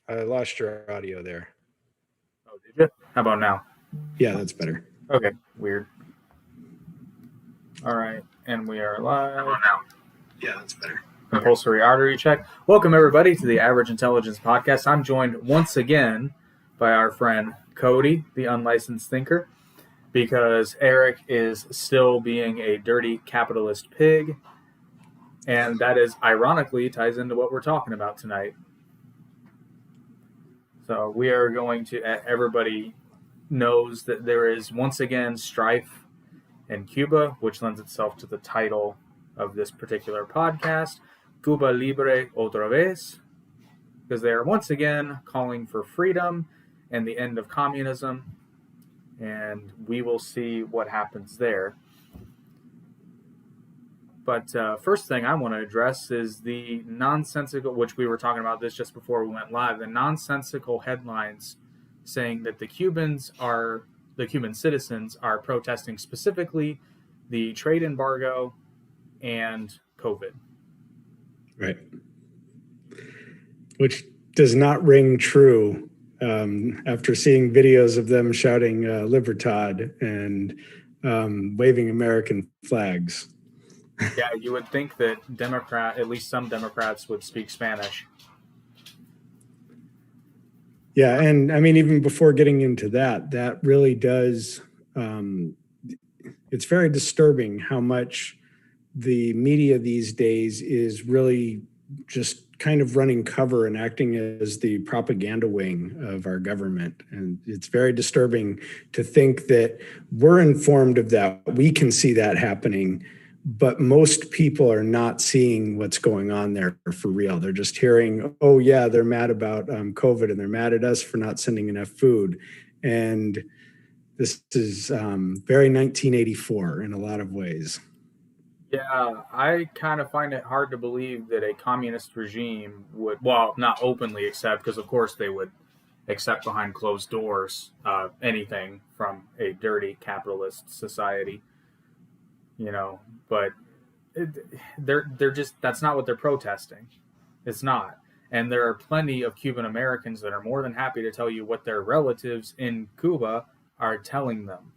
I lost your audio there. Oh, did you? How about now? Yeah, that's better. Okay, weird. All right, and we are live. How about now? Yeah, that's better. Compulsory artery check. Welcome, everybody, to the Average Intelligence Podcast. I'm joined once again by our friend Cody, the unlicensed thinker, because Eric is still being a dirty capitalist pig, and that is ironically ties into what we're talking about tonight. So we are going to, everybody knows that there is once again strife in Cuba, which lends itself to the title of this particular podcast, Cuba Libre, Otra vez, because they are once again calling for freedom and the end of communism, and we will see what happens there. But first thing I want to address is the nonsensical, which we were talking about this just before we went live, the nonsensical headlines saying that the Cuban citizens are protesting specifically the trade embargo and COVID. Right. Which does not ring true after seeing videos of them shouting Libertad and waving American flags. Yeah, you would think that at least some Democrats would speak Spanish. Yeah, and I mean, even before getting into that really does, it's very disturbing how much the media these days is really just kind of running cover and acting as the propaganda wing of our government. And it's very disturbing to think that we're informed of that. We can see that happening, but most people are not seeing what's going on there for real. They're just hearing, oh yeah, they're mad about COVID and they're mad at us for not sending enough food. And this is very 1984 in a lot of ways. Yeah, I kind of find it hard to believe that a communist regime would, well, not openly accept, because of course they would accept behind closed doors anything from a dirty capitalist society, but they're just, that's not what they're protesting. It's not. And there are plenty of Cuban Americans that are more than happy to tell you what their relatives in Cuba are telling them.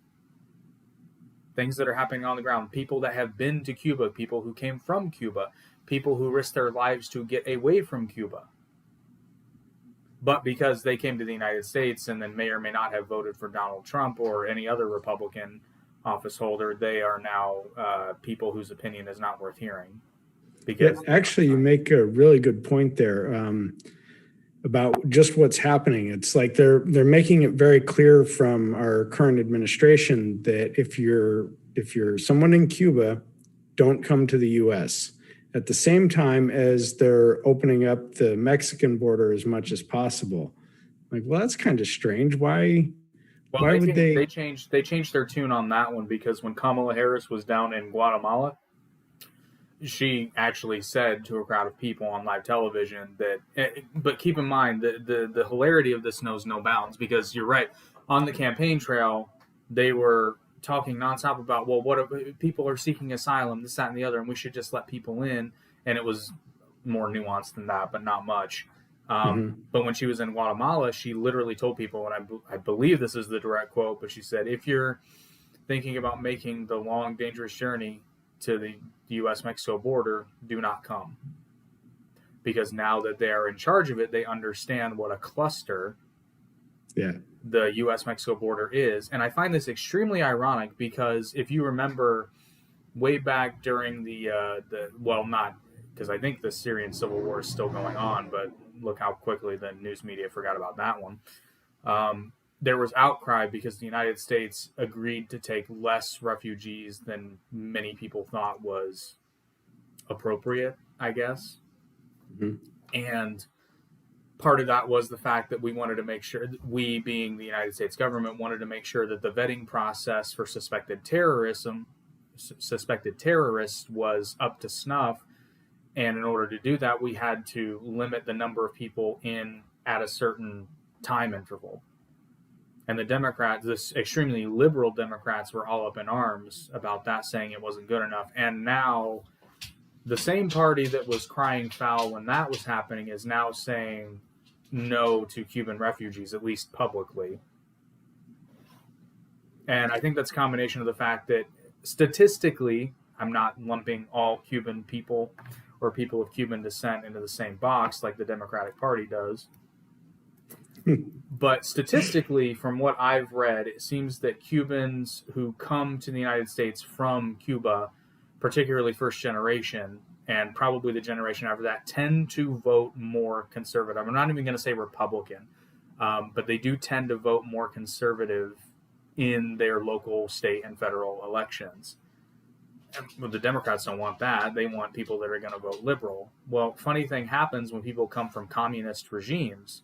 Things that are happening on the ground, people that have been to Cuba, people who came from Cuba, people who risked their lives to get away from Cuba. But because they came to the United States and then may or may not have voted for Donald Trump or any other Republican office holder, they are now people whose opinion is not worth hearing. Because actually, you make a really good point there about just what's happening. It's like they're making it very clear from our current administration that if you're someone in Cuba, don't come to the U.S. At the same time as they're opening up the Mexican border as much as possible. Like, well, that's kind of strange. Why would they? They changed their tune on that one, because when Kamala Harris was down in Guatemala, she actually said to a crowd of people on live television that, but keep in mind, the hilarity of this knows no bounds, because you're right, on the campaign trail, they were talking nonstop about, well, what if people are seeking asylum, this, that, and the other, and we should just let people in. And it was more nuanced than that, but not much. But when she was in Guatemala, she literally told people, and I believe this is the direct quote, but she said, if you're thinking about making the long, dangerous journey to the U.S.-Mexico border, do not come. Because now that they are in charge of it, they understand what a cluster the U.S.-Mexico border is. And I find this extremely ironic, because if you remember way back during not, because I think the Syrian civil war is still going on, but look how quickly the news media forgot about that one. There was outcry because the United States agreed to take less refugees than many people thought was appropriate, I guess. And part of that was the fact that we wanted to make sure, we being the United States government, wanted to make sure that the vetting process for suspected terrorists was up to snuff. And in order to do that, we had to limit the number of people in at a certain time interval. And the Democrats, this extremely liberal Democrats, were all up in arms about that, saying it wasn't good enough. And now the same party that was crying foul when that was happening is now saying no to Cuban refugees, at least publicly. And I think that's a combination of the fact that statistically, I'm not lumping all Cuban people or people of Cuban descent into the same box like the Democratic Party does. But statistically, from what I've read, it seems that Cubans who come to the United States from Cuba, particularly first generation, and probably the generation after that, tend to vote more conservative. I'm not even going to say Republican, but they do tend to vote more conservative in their local, state, and federal elections. Well, the Democrats don't want that. They want people that are going to vote liberal. Well, funny thing happens when people come from communist regimes.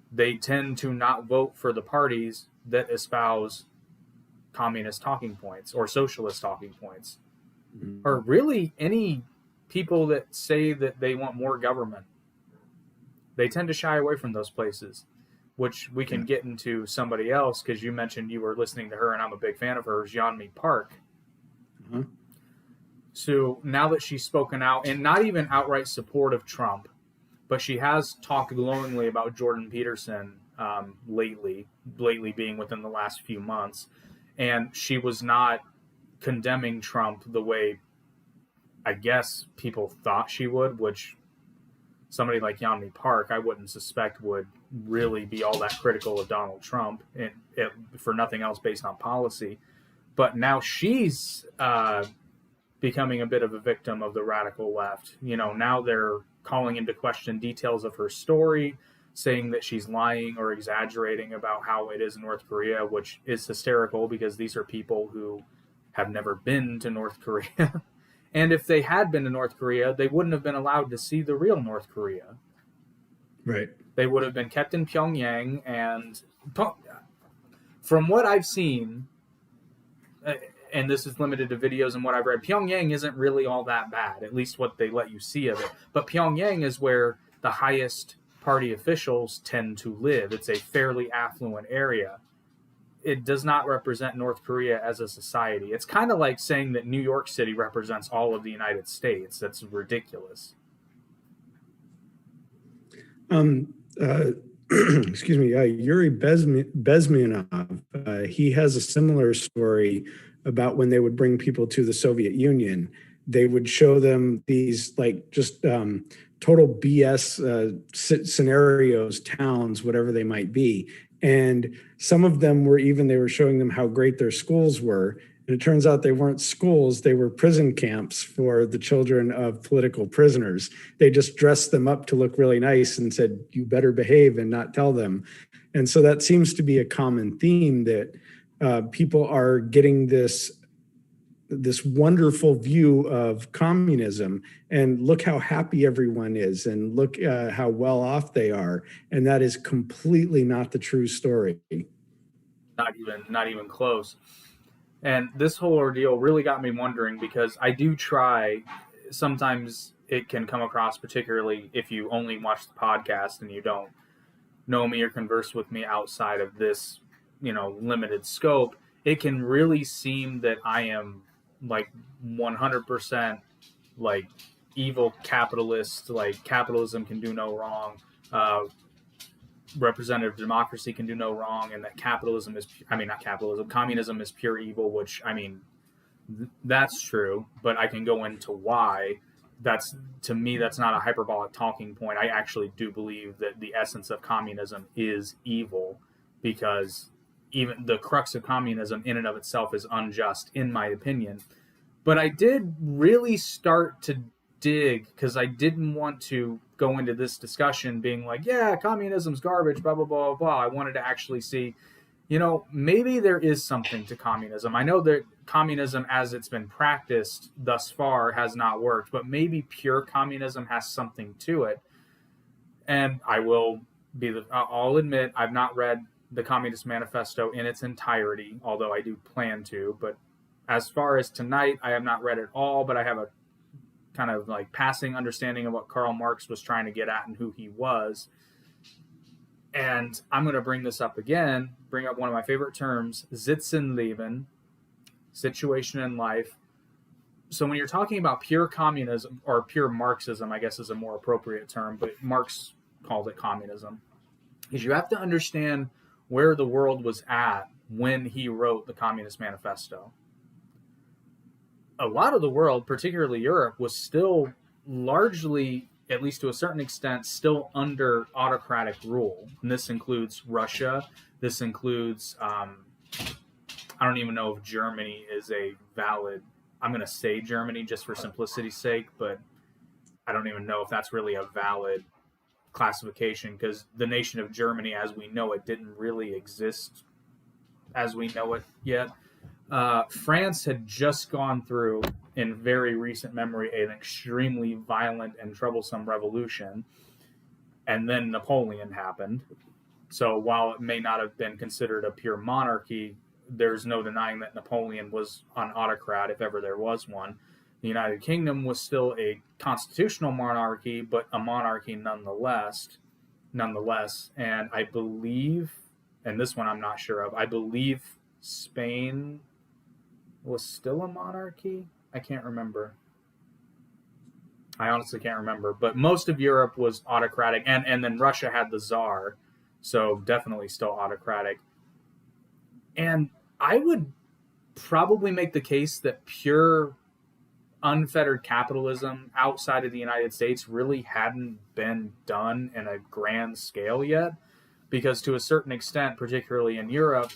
They tend to not vote for the parties that espouse communist talking points or socialist talking points, or really any people that say that they want more government. They tend to shy away from those places, which we can get into somebody else, because you mentioned you were listening to her, and I'm a big fan of hers, Yeonmi Park. So now that she's spoken out, and not even outright support of Trump, but she has talked glowingly about Jordan Peterson lately being within the last few months. And she was not condemning Trump the way I guess people thought she would, which somebody like Yeonmi Park, I wouldn't suspect would really be all that critical of Donald Trump, for nothing else based on policy. But now she's becoming a bit of a victim of the radical left. Now they're calling into question details of her story, saying that she's lying or exaggerating about how it is in North Korea, which is hysterical because these are people who have never been to North Korea. And if they had been to North Korea, they wouldn't have been allowed to see the real North Korea. Right. They would have been kept in Pyongyang. And from what I've seen, and this is limited to videos and what I've read, Pyongyang isn't really all that bad, at least what they let you see of it. But Pyongyang is where the highest party officials tend to live. It's a fairly affluent area. It does not represent North Korea as a society. It's kind of like saying that New York City represents all of the United States. That's ridiculous. Excuse me, Yuri Bezmenov, he has a similar story about when they would bring people to the Soviet Union. They would show them these total BS scenarios, towns, whatever they might be. And some of them they were showing them how great their schools were. And it turns out they weren't schools, they were prison camps for the children of political prisoners. They just dressed them up to look really nice and said, you better behave and not tell them. And so that seems to be a common theme, that people are getting this wonderful view of communism, and look how happy everyone is, and look how well off they are. And that is completely not the true story. Not even close. And this whole ordeal really got me wondering, because I do try, sometimes it can come across, particularly if you only watch the podcast and you don't know me or converse with me outside of this, limited scope, it can really seem that I am like 100% like evil capitalist, like capitalism can do no wrong, representative democracy can do no wrong, and that communism is pure evil, which, that's true, but I can go into why. To me, that's not a hyperbolic talking point. I actually do believe that the essence of communism is evil, because even the crux of communism in and of itself is unjust, in my opinion. But I did really start to dig, because I didn't want to go into this discussion being like, yeah, communism's garbage, blah, blah, blah, blah. I wanted to actually see, maybe there is something to communism. I know that communism as it's been practiced thus far has not worked, but maybe pure communism has something to it. And I'll admit, I've not read the Communist Manifesto in its entirety, although I do plan to. But as far as tonight, I have not read it all, but I have a kind of like passing understanding of what Karl Marx was trying to get at and who he was. And I'm going to bring this up again, bring up one of my favorite terms, Sitzenleben, situation in life. So when you're talking about pure communism, or pure Marxism, I guess is a more appropriate term, but Marx called it communism, is you have to understand where the world was at when he wrote the Communist Manifesto. A lot of the world, particularly Europe, was still largely, at least to a certain extent, still under autocratic rule. And this includes Russia. This includes, I don't even know if Germany is a valid, I'm going to say Germany just for simplicity's sake, but I don't even know if that's really a valid classification, because the nation of Germany as we know it didn't really exist as we know it yet. France had just gone through, in very recent memory, an extremely violent and troublesome revolution, and then Napoleon happened. So while it may not have been considered a pure monarchy, there's no denying that Napoleon was an autocrat, if ever there was one. The United Kingdom was still a constitutional monarchy, but a monarchy nonetheless. And I believe, and this one I'm not sure of, I believe Spain was still a monarchy. I can't remember. I honestly can't remember. But most of Europe was autocratic, and then Russia had the Tsar, so definitely still autocratic. And I would probably make the case that pure unfettered capitalism outside of the United States really hadn't been done in a grand scale yet, because to a certain extent, particularly in Europe,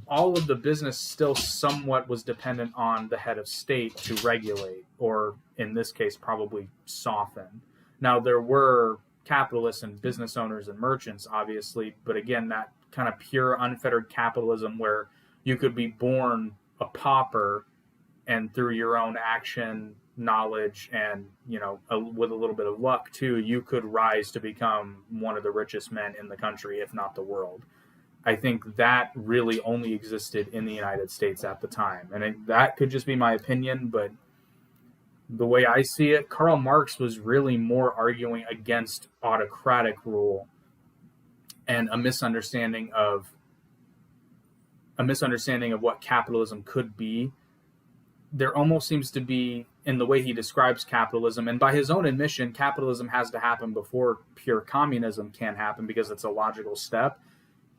all of the business still somewhat was dependent on the head of state to regulate, or in this case, probably soften. Now, there were capitalists and business owners and merchants, obviously, but again, that kind of pure unfettered capitalism where you could be born a pauper and through your own action, knowledge, and with a little bit of luck too, you could rise to become one of the richest men in the country, if not the world. I think that really only existed in the United States at the time, and that could just be my opinion, but the way I see it, Karl Marx was really more arguing against autocratic rule and a misunderstanding of what capitalism could be. There almost seems to be, in the way he describes capitalism, and by his own admission, capitalism has to happen before pure communism can happen because it's a logical step.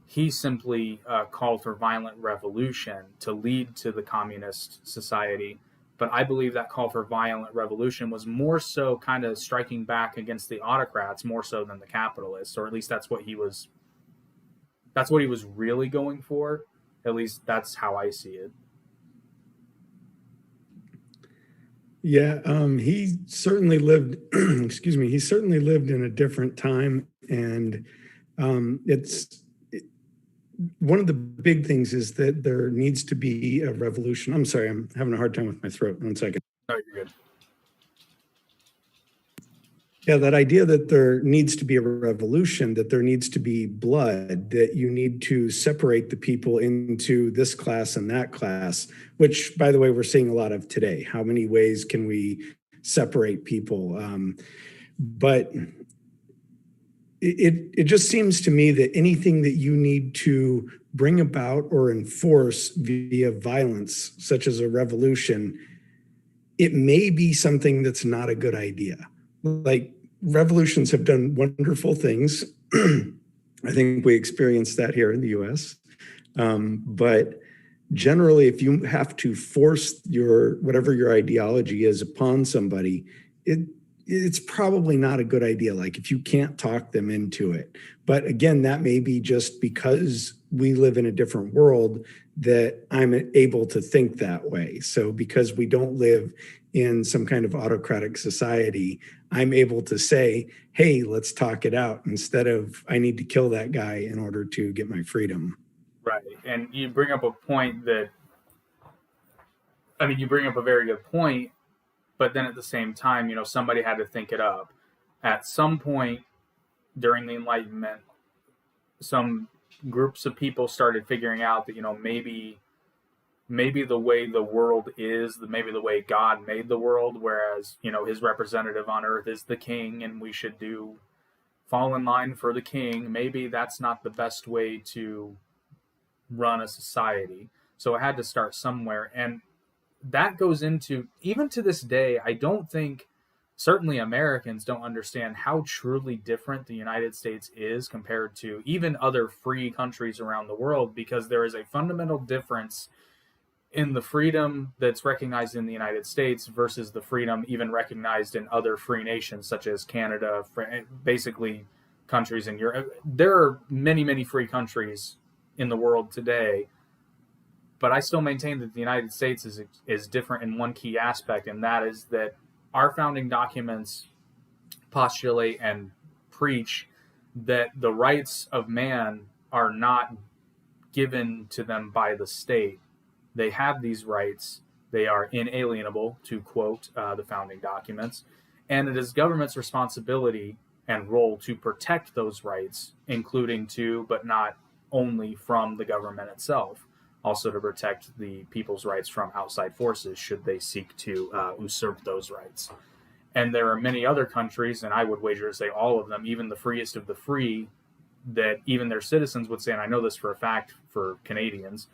He simply called for violent revolution to lead to the communist society. But I believe that call for violent revolution was more so kind of striking back against the autocrats more so than the capitalists, or at least that's what he was really going for. At least that's how I see it. Yeah, he certainly lived, excuse me, he certainly lived in a different time. And one of the big things is that there needs to be a revolution. I'm sorry, I'm having a hard time with my throat. 1 second. No, you're good. Yeah, that idea that there needs to be a revolution, that there needs to be blood, that you need to separate the people into this class and that class, which, by the way, we're seeing a lot of today. How many ways can we separate people? But it just seems to me that anything that you need to bring about or enforce via violence, such as a revolution, it may be something that's not a good idea. Like, revolutions have done wonderful things. I think we experienced that here in the US. But generally, if you have to force whatever your ideology is upon somebody, it's probably not a good idea. Like, if you can't talk them into it. But again, that may be just because we live in a different world that I'm able to think that way. So because we don't live in some kind of autocratic society, I'm able to say, hey, let's talk it out, instead of I need to kill that guy in order to get my freedom. Right. And you bring up a point you bring up a very good point, but then at the same time, somebody had to think it up. At some point during the Enlightenment, some groups of people started figuring out that, maybe the way the world is, maybe the way God made the world, whereas, his representative on earth is the king and we should fall in line for the king. Maybe that's not the best way to run a society. So it had to start somewhere. And that goes into, even to this day, I don't think certainly Americans don't understand how truly different the United States is compared to even other free countries around the world, because there is a fundamental difference in the freedom that's recognized in the United States versus the freedom even recognized in other free nations such as Canada, basically countries in Europe. There are many, many free countries in the world today, but I still maintain that the United States is different in one key aspect, and that is that our founding documents postulate and preach that the rights of man are not given to them by the state. They have these rights. They are inalienable, to quote the founding documents. And it is government's responsibility and role to protect those rights, including to, but not only from, the government itself. Also to protect the people's rights from outside forces should they seek to usurp those rights. And there are many other countries, and I would wager to say all of them, even the freest of the free, that even their citizens would say, and I know this for a fact for Canadians,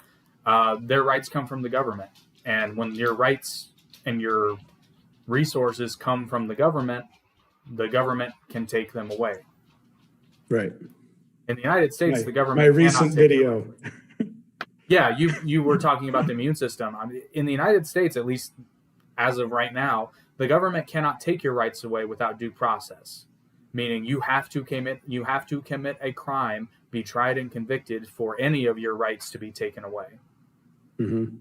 their rights come from the government. And when your rights and your resources come from the government can take them away. Right. In the United States, the government my recent video. Yeah, you were talking about the immune system. I mean, in the United States, at least as of right now, the government cannot take your rights away without due process. Meaning you have to commit a crime, be tried and convicted for any of your rights to be taken away. Mm-hmm.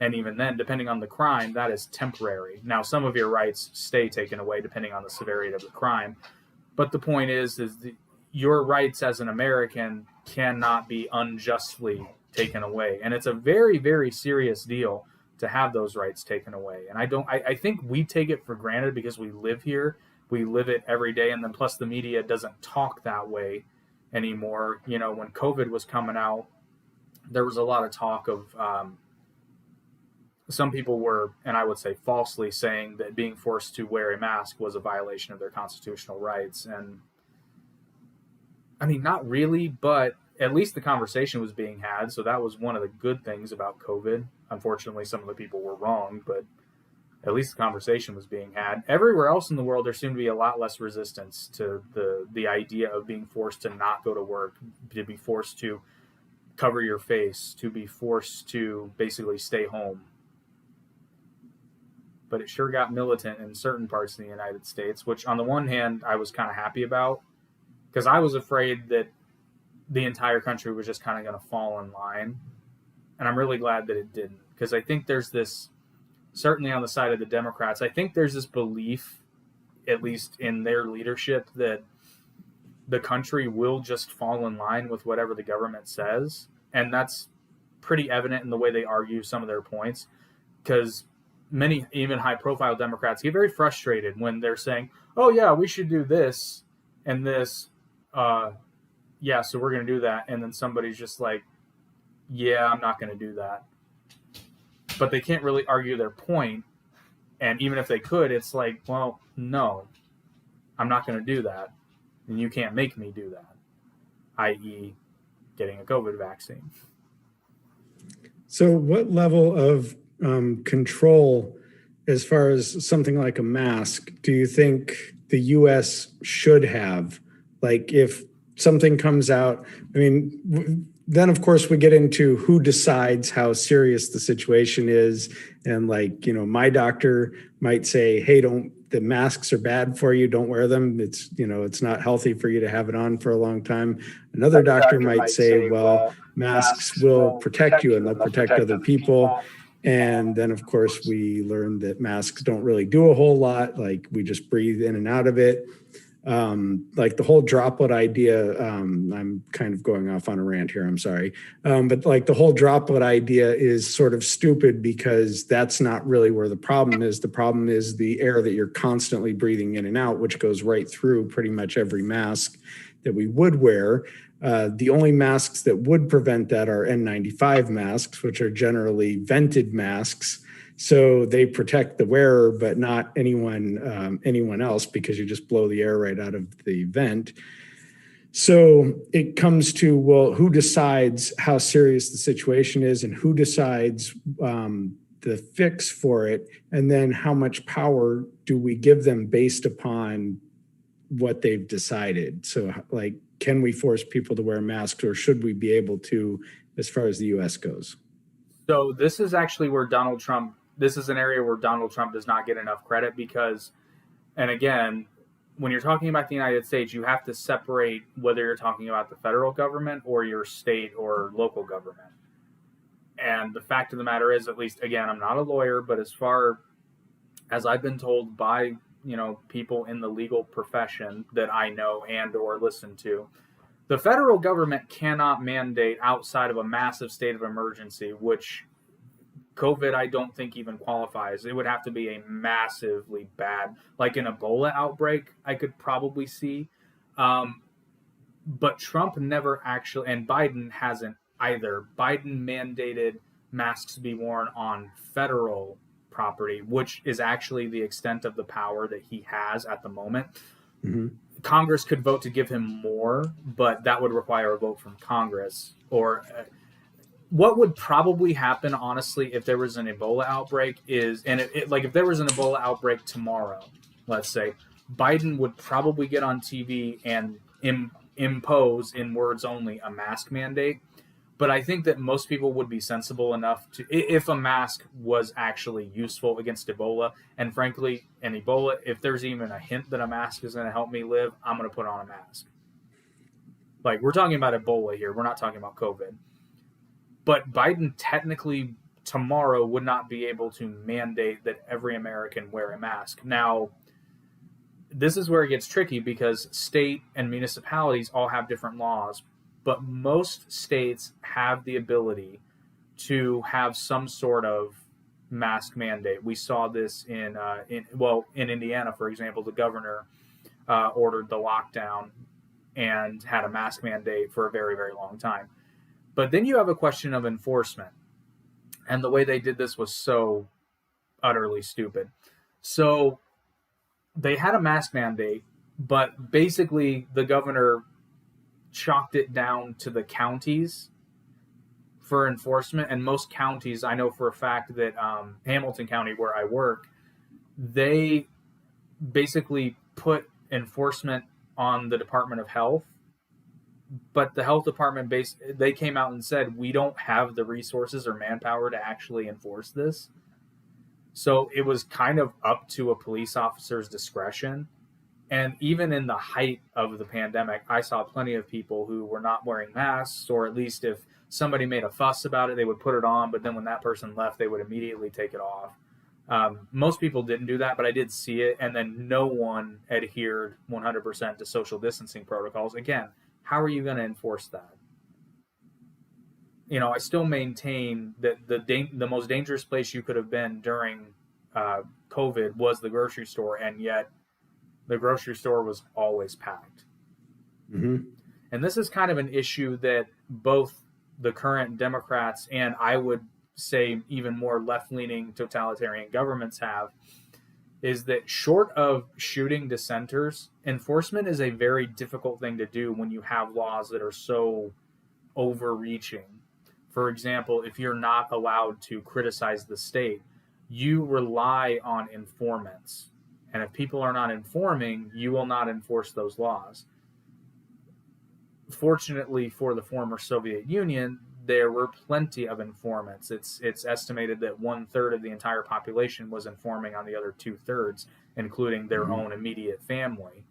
And even then, depending on the crime, that is temporary. Now, some of your rights stay taken away depending on the severity of the crime. But the point is your rights as an American cannot be unjustly taken away. And it's a very, very serious deal to have those rights taken away. And I think we take it for granted because we live here. We live it every day. And then plus the media doesn't talk that way anymore. You know, when COVID was coming out, there was a lot of talk of some people were, and I would say falsely, saying that being forced to wear a mask was a violation of their constitutional rights. And I mean, not really, but at least the conversation was being had. So that was one of the good things about COVID. Unfortunately, some of the people were wrong, but at least the conversation was being had. Everywhere else in the world, there seemed to be a lot less resistance to the idea of being forced to not go to work, to be forced to cover your face, to be forced to basically stay home. But it sure got militant in certain parts of the United States, which on the one hand, I was kind of happy about, because I was afraid that the entire country was just kind of going to fall in line. And I'm really glad that it didn't, because I think there's this, certainly on the side of the Democrats, I think there's this belief, at least in their leadership, that the country will just fall in line with whatever the government says. And that's pretty evident in the way they argue some of their points, because many, even high-profile Democrats, get very frustrated when they're saying, oh, yeah, we should do this and this. Yeah, so we're going to do that. And then somebody's just like, yeah, I'm not going to do that. But they can't really argue their point. And even if they could, it's like, well, no, I'm not going to do that. And you can't make me do that, i.e. getting a COVID vaccine. So what level of control, as far as something like a mask, do you think the U.S. should have? Like, if something comes out, I mean, then of course we get into who decides how serious the situation is. And like, you know, my doctor might say, hey, the masks are bad for you. Don't wear them. It's, you know, it's not healthy for you to have it on for a long time. Another doctor might say, well, masks will protect you and they'll protect other people. And then, of course, we learned that masks don't really do a whole lot. Like, we just breathe in and out of it. Like the whole droplet idea, I'm kind of going off on a rant here, I'm sorry. But like the whole droplet idea is sort of stupid, because that's not really where the problem is. The problem is the air that you're constantly breathing in and out, which goes right through pretty much every mask that we would wear. The only masks that would prevent that are N95 masks, which are generally vented masks. So they protect the wearer, but not anyone else, because you just blow the air right out of the vent. So it comes to, well, who decides how serious the situation is, and who decides the fix for it, and then how much power do we give them based upon what they've decided? So, like, can we force people to wear masks, or should we be able to, as far as the U.S. goes? So this is actually where Donald Trump. This is an area where Donald Trump does not get enough credit because, and again, when you're talking about the United States, you have to separate whether you're talking about the federal government or your state or local government. And the fact of the matter is, at least again, I'm not a lawyer, but as far as I've been told by people in the legal profession that I know and or listen to, the federal government cannot mandate outside of a massive state of emergency, which COVID I don't think even qualifies. It would have to be a massively bad, like an Ebola outbreak, I could probably see. But Trump never actually, and Biden hasn't either. Biden mandated masks be worn on federal property, which is actually the extent of the power that he has at the moment. Mm-hmm. Congress could vote to give him more, but that would require a vote from Congress. Or what would probably happen, honestly, if there was an Ebola outbreak is, and like if there was an Ebola outbreak tomorrow, let's say, Biden would probably get on TV and impose, in words only, a mask mandate. But I think that most people would be sensible enough to, if a mask was actually useful against Ebola, and frankly, in Ebola, if there's even a hint that a mask is going to help me live, I'm going to put on a mask. Like, we're talking about Ebola here. We're not talking about COVID. But Biden technically tomorrow would not be able to mandate that every American wear a mask. Now, this is where it gets tricky because state and municipalities all have different laws. But most states have the ability to have some sort of mask mandate. We saw this in Indiana, for example. The governor ordered the lockdown and had a mask mandate for a very, very long time. But then you have a question of enforcement. And the way they did this was so utterly stupid. So they had a mask mandate, but basically the governor chalked it down to the counties for enforcement. And most counties, I know for a fact that Hamilton County, where I work, they basically put enforcement on the Department of Health. But the health department, they came out and said, we don't have the resources or manpower to actually enforce this. So it was kind of up to a police officer's discretion. And even in the height of the pandemic, I saw plenty of people who were not wearing masks, or at least if somebody made a fuss about it, they would put it on. But then when that person left, they would immediately take it off. Most people didn't do that, but I did see it. And then no one adhered 100% to social distancing protocols. Again, how are you going to enforce that? I still maintain that the most dangerous place you could have been during COVID was the grocery store, and yet the grocery store was always packed. Mm-hmm. And this is kind of an issue that both the current Democrats and I would say even more left-leaning totalitarian governments have, is that short of shooting dissenters, enforcement is a very difficult thing to do when you have laws that are so overreaching. For example, if you're not allowed to criticize the state, you rely on informants. And if people are not informing, you will not enforce those laws. Fortunately for the former Soviet Union, there were plenty of informants. It's estimated that 1/3 of the entire population was informing on the other 2/3, including their own immediate family.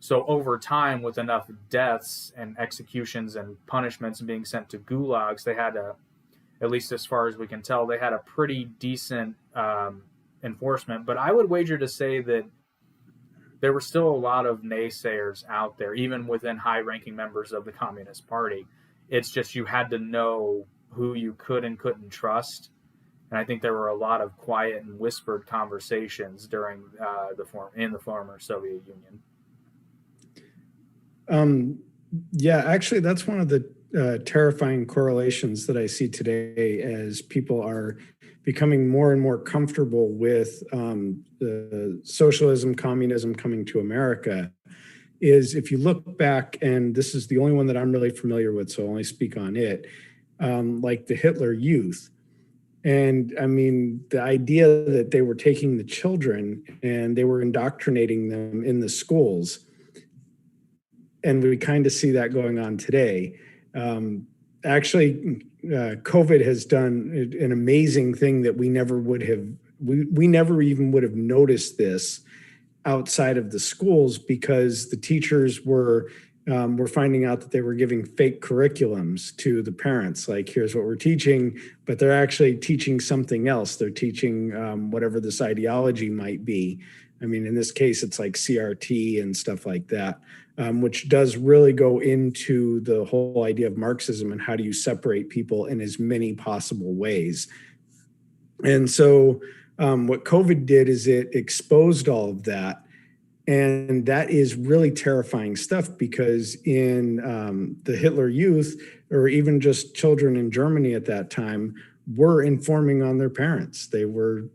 So over time, with enough deaths and executions and punishments being sent to gulags, they had at least as far as we can tell, they had a pretty decent enforcement. But I would wager to say that there were still a lot of naysayers out there, even within high-ranking members of the Communist Party. It's just you had to know who you could and couldn't trust. And I think there were a lot of quiet and whispered conversations during in the former Soviet Union. Yeah, actually, that's one of the terrifying correlations that I see today as people are becoming more and more comfortable with the socialism, communism coming to America, is if you look back, and this is the only one that I'm really familiar with, so I'll only speak on it, like the Hitler Youth. And I mean, the idea that they were taking the children and they were indoctrinating them in the schools, and we kind of see that going on today. Actually, COVID has done an amazing thing that we never would have, we never even would have noticed this outside of the schools, because the teachers were finding out that they were giving fake curriculums to the parents. Like, here's what we're teaching, but they're actually teaching something else. They're teaching whatever this ideology might be. I mean, in this case, it's like CRT and stuff like that, which does really go into the whole idea of Marxism and how do you separate people in as many possible ways. And so what COVID did is it exposed all of that. And that is really terrifying stuff, because in the Hitler Youth, or even just children in Germany at that time, were informing on their parents. They were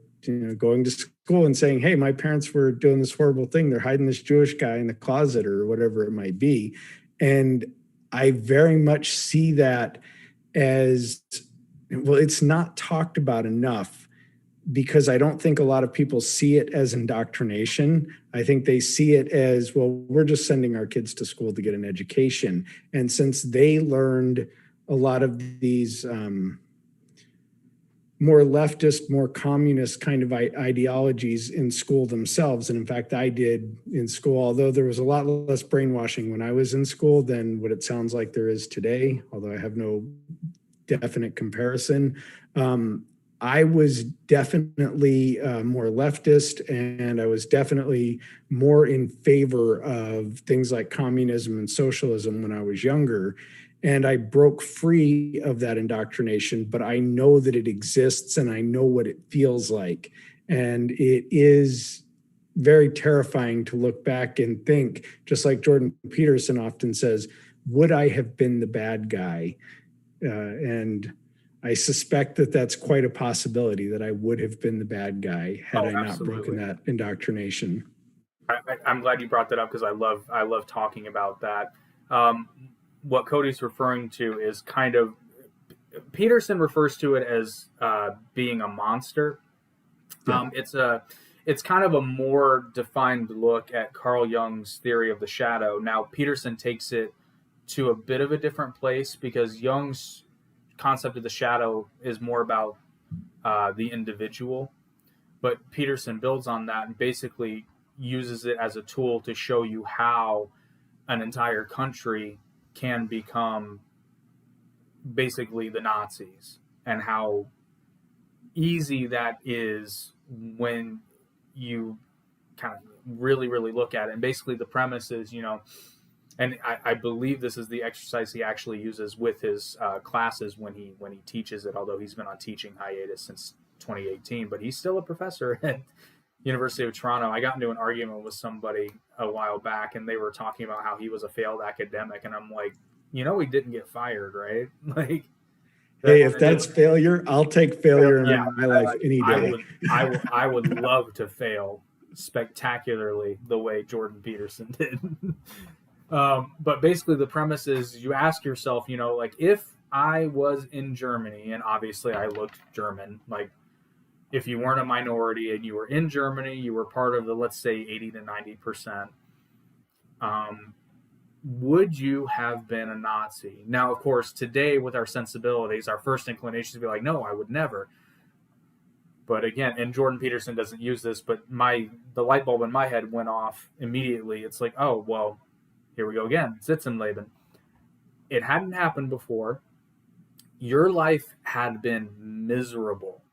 going to school and saying, hey, my parents were doing this horrible thing. They're hiding this Jewish guy in the closet or whatever it might be. And I very much see that as, well, it's not talked about enough, because I don't think a lot of people see it as indoctrination. I think they see it as, well, we're just sending our kids to school to get an education. And since they learned a lot of these more leftist, more communist kind of ideologies in school themselves, and in fact, I did in school, although there was a lot less brainwashing when I was in school than what it sounds like there is today, although I have no definite comparison. I was definitely more leftist, and I was definitely more in favor of things like communism and socialism when I was younger. And I broke free of that indoctrination, but I know that it exists and I know what it feels like. And it is very terrifying to look back and think, just like Jordan Peterson often says, would I have been the bad guy? And I suspect that that's quite a possibility, that I would have been the bad guy had I not broken that indoctrination. I'm glad you brought that up, because I love talking about that. What Cody's referring to is kind of, Peterson refers to it as being a monster. Yeah. It's kind of a more defined look at Carl Jung's theory of the shadow. Now, Peterson takes it to a bit of a different place, because Jung's concept of the shadow is more about the individual, but Peterson builds on that and basically uses it as a tool to show you how an entire country can become basically the Nazis, and how easy that is when you kind of really look at it. And basically the premise is, and I believe this is the exercise he actually uses with his classes when he teaches it, although he's been on teaching hiatus since 2018, but he's still a professor at University of Toronto. I got into an argument with somebody a while back, and they were talking about how he was a failed academic, and I'm like, he didn't get fired, right? Like, hey, if that's failure, I'll take failure in my life any day. I would love to fail spectacularly the way Jordan Peterson did. But basically the premise is, you ask yourself, like, if I was in Germany, and obviously I looked German, like, if you weren't a minority and you were in Germany, you were part of the, let's say, 80 to 90%, would you have been a Nazi? Now, of course, today with our sensibilities, our first inclination is to be like, no, I would never. But again, and Jordan Peterson doesn't use this, but the light bulb in my head went off immediately. It's like, oh, well, here we go again. Sitzenleben. It hadn't happened before. Your life had been miserable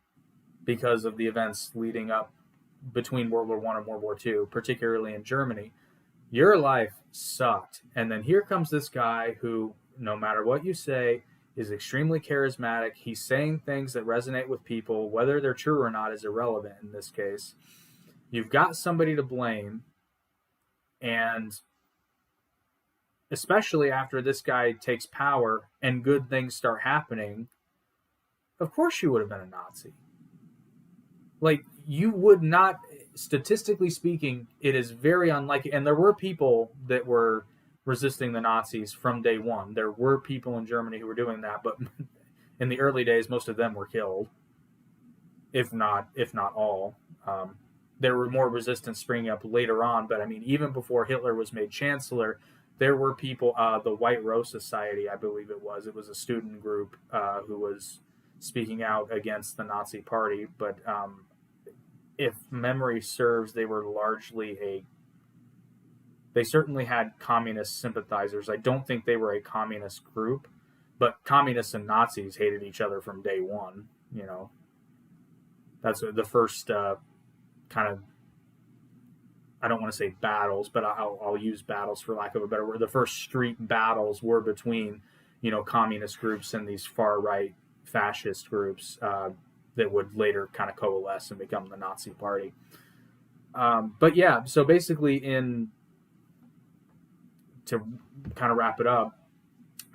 because of the events leading up between World War I and World War II, particularly in Germany. Your life sucked. And then here comes this guy who, no matter what you say, is extremely charismatic. He's saying things that resonate with people. Whether they're true or not is irrelevant in this case. You've got somebody to blame. And especially after this guy takes power and good things start happening, of course you would have been a Nazi. Like, you would not, statistically speaking, it is very unlikely. And there were people that were resisting the Nazis from day one. There were people in Germany who were doing that, but in the early days, most of them were killed. if not all. There were more resistance springing up later on, but I mean, even before Hitler was made chancellor, there were people. The White Rose Society, I believe it was. It was a student group who was speaking out against the Nazi Party. But if memory serves, they were largely a. They certainly had communist sympathizers. I don't think they were a communist group, but communists and Nazis hated each other from day one. You know, that's the first kind of, I don't want to say battles, but I'll use battles for lack of a better word. The first street battles were between, communist groups and these far right fascist groups that would later kind of coalesce and become the Nazi Party. But yeah, so basically, to kind of wrap it up,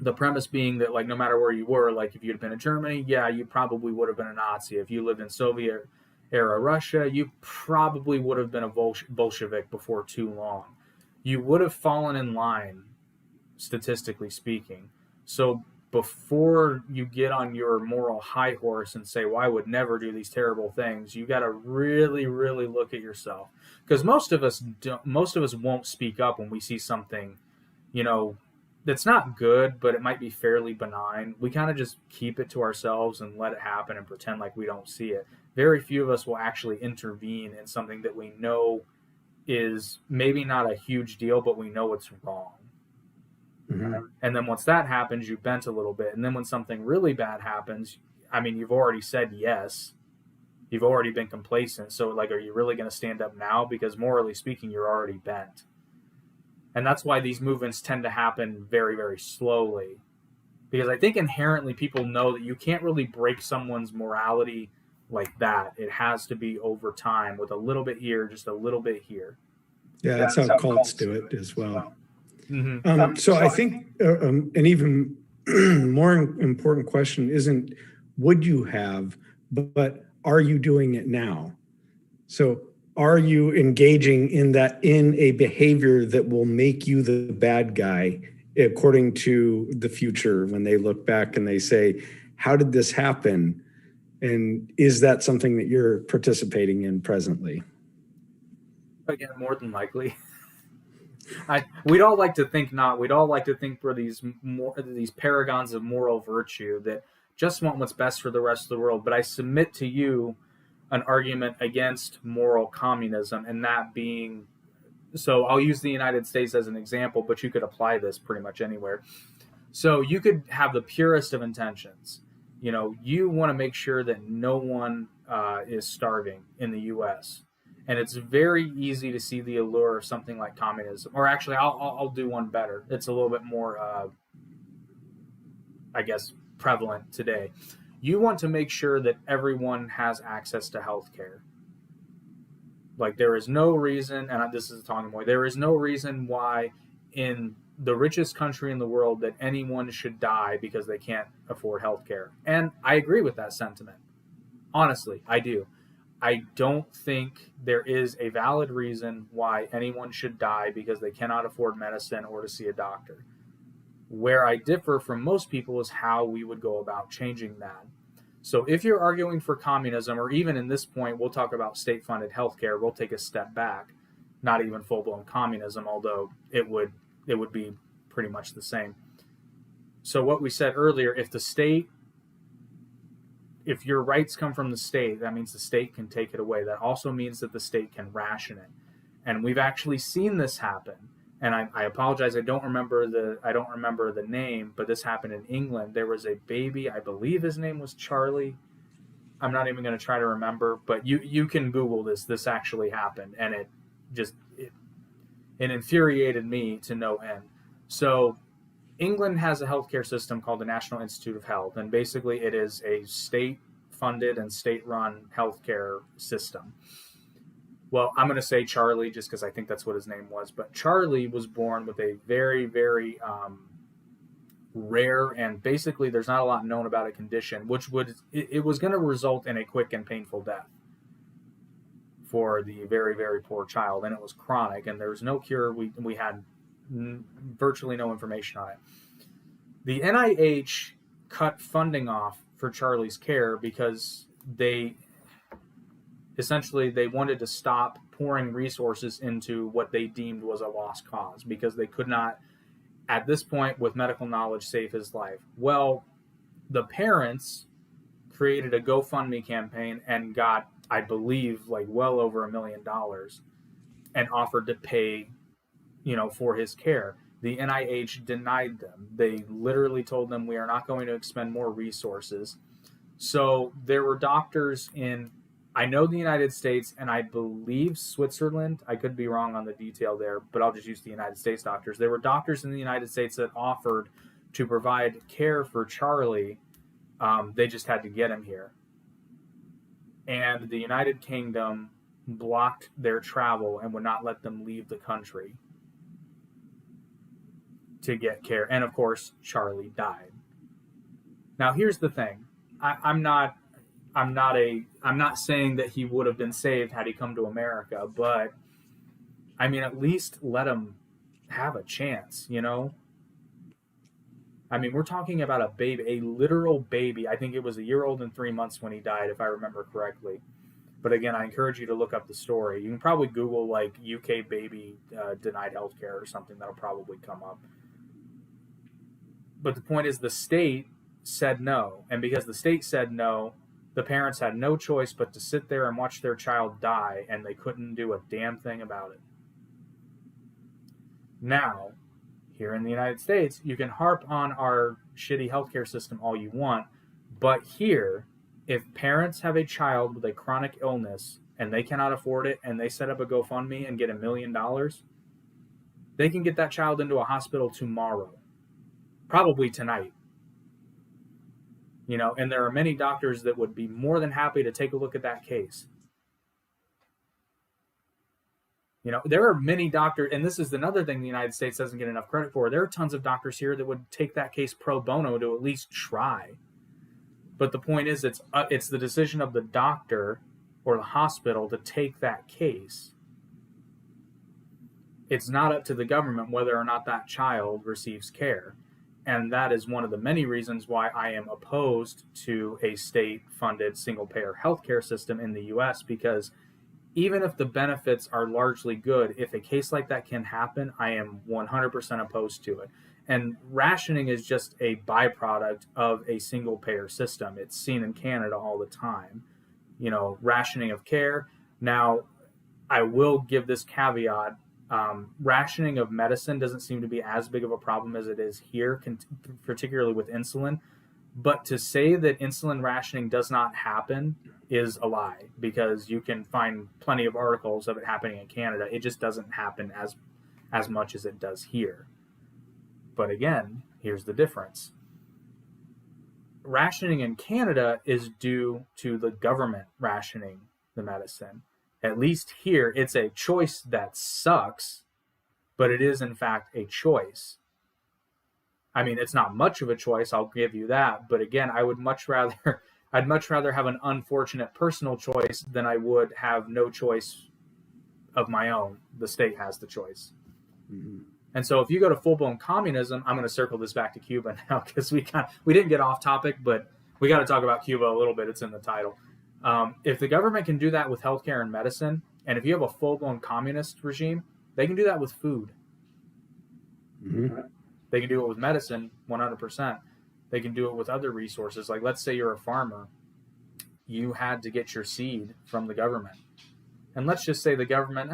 the premise being that, like, no matter where you were, like if you'd been in Germany, yeah, you probably would have been a Nazi. If you lived in Soviet era Russia, you probably would have been a Bolshevik before too long. You would have fallen in line, statistically speaking. So before you get on your moral high horse and say, well, I would never do these terrible things, you got to really, really look at yourself. Because most of us won't speak up when we see something, that's not good, but it might be fairly benign. We kind of just keep it to ourselves and let it happen and pretend like we don't see it. Very few of us will actually intervene in something that we know is maybe not a huge deal, but we know it's wrong. Mm-hmm. And then once that happens, you bent a little bit. And then when something really bad happens, I mean, you've already said yes. You've already been complacent. So, like, are you really going to stand up now? Because morally speaking, you're already bent. And that's why these movements tend to happen very, very slowly. Because I think inherently people know that you can't really break someone's morality like that. It has to be over time with a little bit here, just a little bit here. Yeah, that's how cults do it as well. Mm-hmm. So I think an even more important question isn't would you have, but are you doing it now? So are you engaging in a behavior that will make you the bad guy according to the future when they look back and they say, how did this happen? And is that something that you're participating in presently? Again, more than likely. We'd all like to think not. We'd all like to think we're these paragons of moral virtue that just want what's best for the rest of the world. But I submit to you an argument against moral communism, and that being, so I'll use the United States as an example, but you could apply this pretty much anywhere. So you could have the purest of intentions. You want to make sure that no one is starving in the U.S., and it's very easy to see the allure of something like communism. Or actually, I'll do one better. It's a little bit more, I guess, prevalent today. You want to make sure that everyone has access to health care. Like, there is no reason, and this is a talking point, there is no reason why in the richest country in the world that anyone should die because they can't afford health care. And I agree with that sentiment. Honestly, I do. I don't think there is a valid reason why anyone should die because they cannot afford medicine or to see a doctor. Where I differ from most people is how we would go about changing that. So if you're arguing for communism, or even in this point, we'll talk about state-funded healthcare, we'll take a step back, not even full-blown communism, although it would be pretty much the same. So what we said earlier, if your rights come from the state, that means the state can take it away. That also means that the state can ration it. And we've actually seen this happen. And I apologize, I don't remember the name, but this happened in England. There was a baby, I believe his name was Charlie. I'm not even going to try to remember, but you can Google this. This actually happened, and it infuriated me to no end. So England has a healthcare system called the National Institute of Health, and basically it is a state-funded and state-run healthcare system. Well, I'm going to say Charlie just because I think that's what his name was. But Charlie was born with a very, very rare, and basically there's not a lot known about a condition, which it was going to result in a quick and painful death for the very, very poor child. And it was chronic, and there was no cure. We had virtually no information on it. The NIH cut funding off for Charlie's care because they essentially they wanted to stop pouring resources into what they deemed was a lost cause because they could not, at this point, with medical knowledge, save his life. Well, the parents created a GoFundMe campaign and got, I believe, like well over $1 million and offered to pay, for his care. The NIH denied them. They literally told them, we are not going to expend more resources. So there were doctors in, I know, the United States and I believe Switzerland. I could be wrong on the detail there, but I'll just use the United States doctors. There were doctors in the United States that offered to provide care for Charlie. They just had to get him here. And the United Kingdom blocked their travel and would not let them leave the country to get care. And of course, Charlie died. Now, here's the thing. I'm not saying that he would have been saved had he come to America, but I mean, at least let him have a chance, I mean, we're talking about a baby, a literal baby. I think it was a year old and 3 months when he died, if I remember correctly. But again, I encourage you to look up the story. You can probably Google like UK baby denied healthcare or something. That'll probably come up. But the point is, the state said no. And because the state said no, the parents had no choice but to sit there and watch their child die, and they couldn't do a damn thing about it. Now, here in the United States, you can harp on our shitty healthcare system all you want, but here, if parents have a child with a chronic illness and they cannot afford it and they set up a GoFundMe and get $1 million, they can get that child into a hospital tomorrow, probably tonight. And there are many doctors that would be more than happy to take a look at that case. There are many doctors, and this is another thing the United States doesn't get enough credit for. There are tons of doctors here that would take that case pro bono to at least try. But the point is, it's the decision of the doctor or the hospital to take that case. It's not up to the government whether or not that child receives care. And that is one of the many reasons why I am opposed to a state-funded single-payer healthcare system in the U.S., because even if the benefits are largely good, if a case like that can happen, I am 100% opposed to it. And rationing is just a byproduct of a single-payer system. It's seen in Canada all the time. Rationing of care. Now, I will give this caveat. Rationing of medicine doesn't seem to be as big of a problem as it is here, particularly with insulin. But to say that insulin rationing does not happen is a lie, because you can find plenty of articles of it happening in Canada. It just doesn't happen as much as it does here. But again, here's the difference. Rationing in Canada is due to the government rationing the medicine. At least here, it's a choice that sucks, but it is in fact a choice. I mean, it's not much of a choice, I'll give you that. But again, I'd much rather have an unfortunate personal choice than I would have no choice of my own. The state has the choice. Mm-hmm. And so if you go to full-blown communism, I'm going to circle this back to Cuba now, because we didn't get off topic, but we got to talk about Cuba a little bit. It's in the title. If the government can do that with healthcare and medicine, and if you have a full-blown communist regime, they can do that with food. Mm-hmm. They can do it with medicine, 100%. They can do it with other resources. Like, let's say you're a farmer. You had to get your seed from the government. And let's just say the government,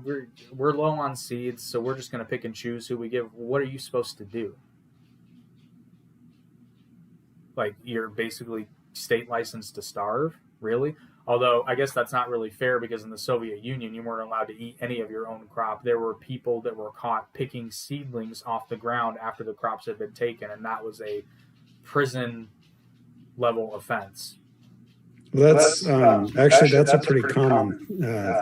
we're low on seeds, so we're just going to pick and choose who we give. What are you supposed to do? Like, you're basically state licensed to starve? Really? Although, I guess that's not really fair, because in the Soviet Union, you weren't allowed to eat any of your own crop. There were people that were caught picking seedlings off the ground after the crops had been taken, and that was a prison-level offense. Well, that's that's a pretty common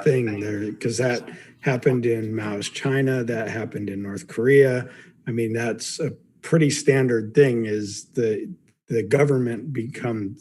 thing there, because that happened in Mao's China, that happened in North Korea. I mean, that's a pretty standard thing, is the the government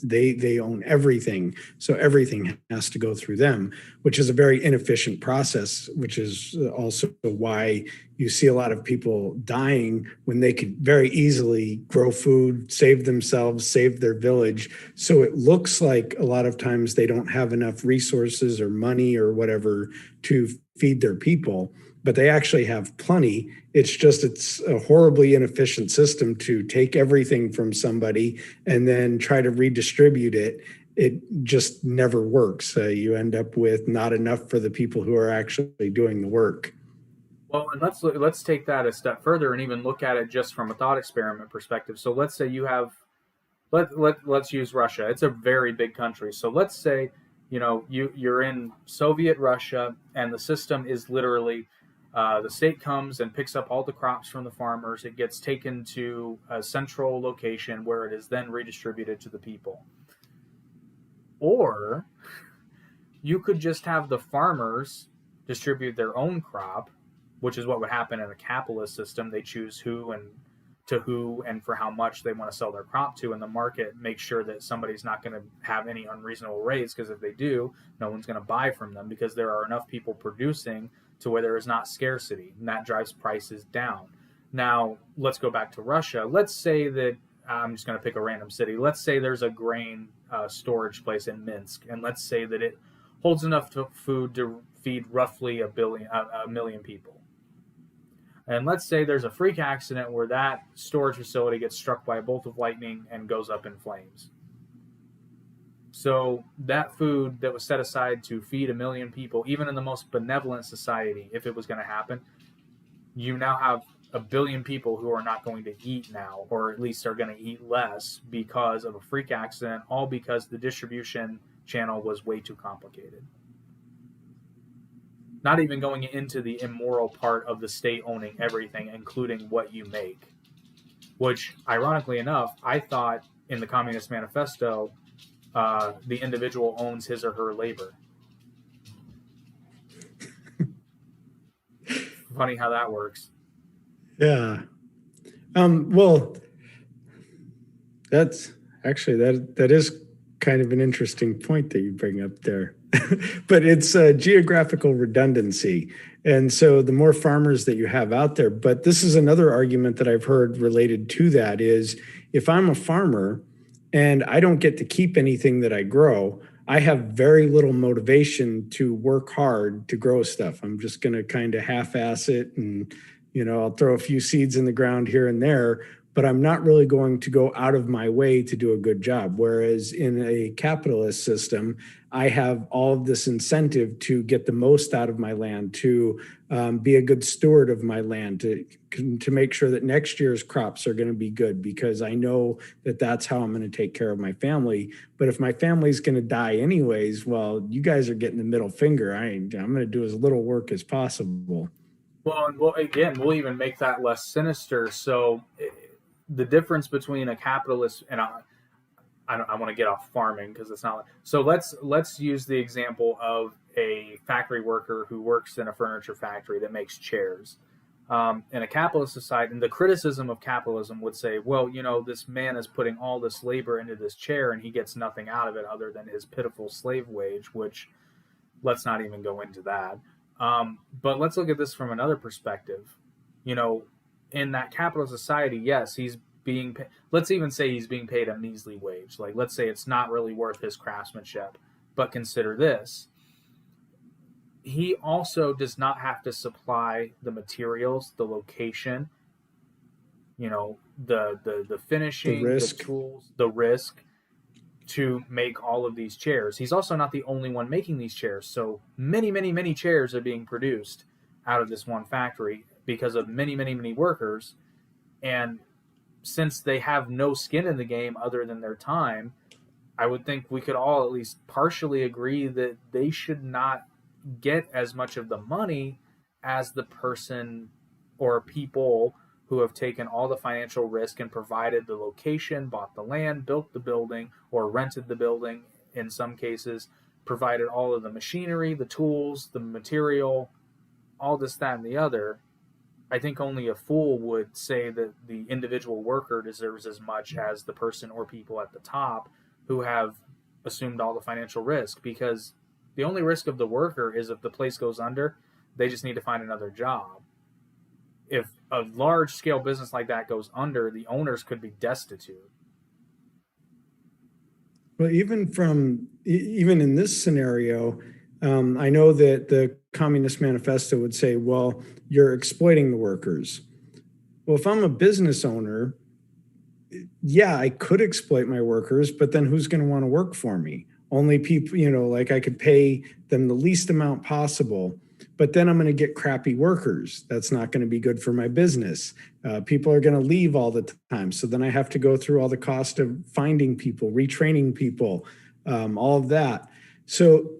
they own everything, so everything has to go through them, which is a very inefficient process, which is also why you see a lot of people dying when they could very easily grow food, save themselves, save their village. So it looks like a lot of times they don't have enough resources or money or whatever to feed their people, but they actually have plenty. It's a horribly inefficient system to take everything from somebody and then try to redistribute it. It just never works. You end up with not enough for the people who are actually doing the work. Well, and let's take that a step further and even look at it just from a thought experiment perspective. So let's say you have let's use Russia. It's a very big country. So let's say you're in Soviet Russia, and the system is literally the state comes and picks up all the crops from the farmers. It gets taken to a central location where it is then redistributed to the people. Or you could just have the farmers distribute their own crop, which is what would happen in a capitalist system. They choose who and for how much they want to sell their crop to, and the market makes sure that somebody's not going to have any unreasonable rates, because if they do, no one's going to buy from them because there are enough people producing to where there is not scarcity, and that drives prices down. Now, let's go back to Russia. Let's say that I'm just going to pick a random city. Let's say there's a grain storage place in Minsk, and let's say that it holds enough food to feed roughly a million people. And let's say there's a freak accident where that storage facility gets struck by a bolt of lightning and goes up in flames. So that food that was set aside to feed a million people, even in the most benevolent society, if it was going to happen, you now have a billion people who are not going to eat now, or at least are going to eat less because of a freak accident, all because the distribution channel was way too complicated. Not even going into the immoral part of the state owning everything, including what you make. Which, ironically enough, I thought in the Communist Manifesto, the individual owns his or her labor. Funny how that works. Yeah. Well, that's actually that is kind of an interesting point that you bring up there. But it's geographical redundancy. And so the more farmers that you have out there, but this is another argument that I've heard related to that is, if I'm a farmer and I don't get to keep anything that I grow, I have very little motivation to work hard to grow stuff. I'm just going to kind of half-ass it, and I'll throw a few seeds in the ground here and there, but I'm not really going to go out of my way to do a good job. Whereas in a capitalist system, I have all of this incentive to get the most out of my land, to be a good steward of my land, to make sure that next year's crops are going to be good, because I know that that's how I'm going to take care of my family. But if my family's going to die anyways, well, you guys are getting the middle finger. I'm going to do as little work as possible. Well, again, we'll even make that less sinister. So the difference between a capitalist and I want to get off farming because it's not. So let's use the example of a factory worker who works in a furniture factory that makes chairs. In a capitalist society, and the criticism of capitalism would say, well, this man is putting all this labor into this chair and he gets nothing out of it other than his pitiful slave wage, which let's not even go into that. But let's look at this from another perspective. In that capitalist society, yes, he's being paid, let's even say he's being paid a measly wage. Like, let's say it's not really worth his craftsmanship. But consider this. He also does not have to supply the materials, the location, the finishing, the tools, the risk to make all of these chairs. He's also not the only one making these chairs. So many, many, many chairs are being produced out of this one factory because of many, many, many workers. And since they have no skin in the game other than their time, I would think we could all at least partially agree that they should not get as much of the money as the person or people who have taken all the financial risk and provided the location, bought the land, built the building, or rented the building in some cases, provided all of the machinery, the tools, the material, all this, that, and the other. I think only a fool would say that the individual worker deserves as much as the person or people at the top who have assumed all the financial risk, because the only risk of the worker is if the place goes under, they just need to find another job. If a large scale business like that goes under, the owners could be destitute. Well, even in this scenario, I know that the Communist Manifesto would say, well, you're exploiting the workers. Well, if I'm a business owner, yeah, I could exploit my workers, but then who's going to want to work for me? Only people, like I could pay them the least amount possible, but then I'm going to get crappy workers. That's not going to be good for my business. People are going to leave all the time. So then I have to go through all the cost of finding people, retraining people, all of that. So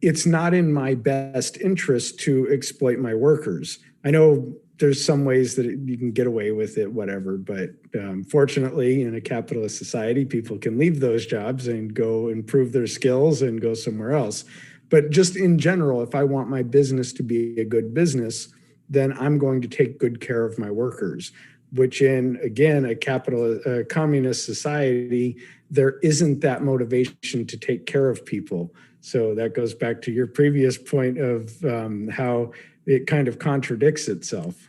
it's not in my best interest to exploit my workers. I know there's some ways that you can get away with it, whatever. But fortunately, in a capitalist society, people can leave those jobs and go improve their skills and go somewhere else. But just in general, if I want my business to be a good business, then I'm going to take good care of my workers, which in, again, a communist society, there isn't that motivation to take care of people. So that goes back to your previous point of how it kind of contradicts itself.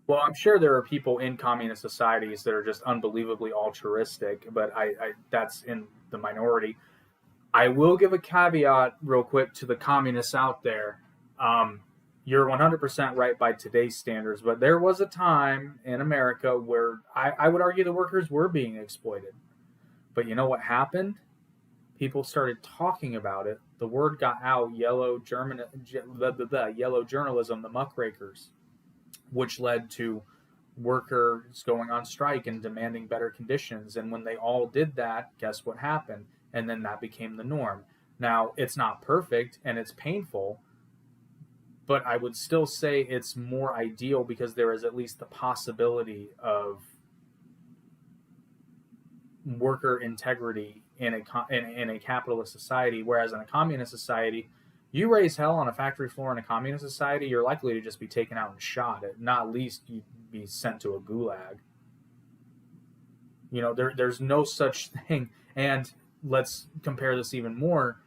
Well, I'm sure there are people in communist societies that are just unbelievably altruistic, but that's in the minority. I will give a caveat real quick to the communists out there. You're 100% right by today's standards, but there was a time in America where I would argue the workers were being exploited. But you know what happened? People started talking about it. The word got out, yellow journalism, the muckrakers, which led to workers going on strike and demanding better conditions. And when they all did that, guess what happened? And then that became the norm. Now, it's not perfect and it's painful, but I would still say it's more ideal because there is at least the possibility of worker integrity in a capitalist society, whereas in a communist society, you raise hell on a factory floor in a communist society, you're likely to just be taken out and shot. At not least, you'd be sent to a gulag. There's no such thing. And let's compare this even more.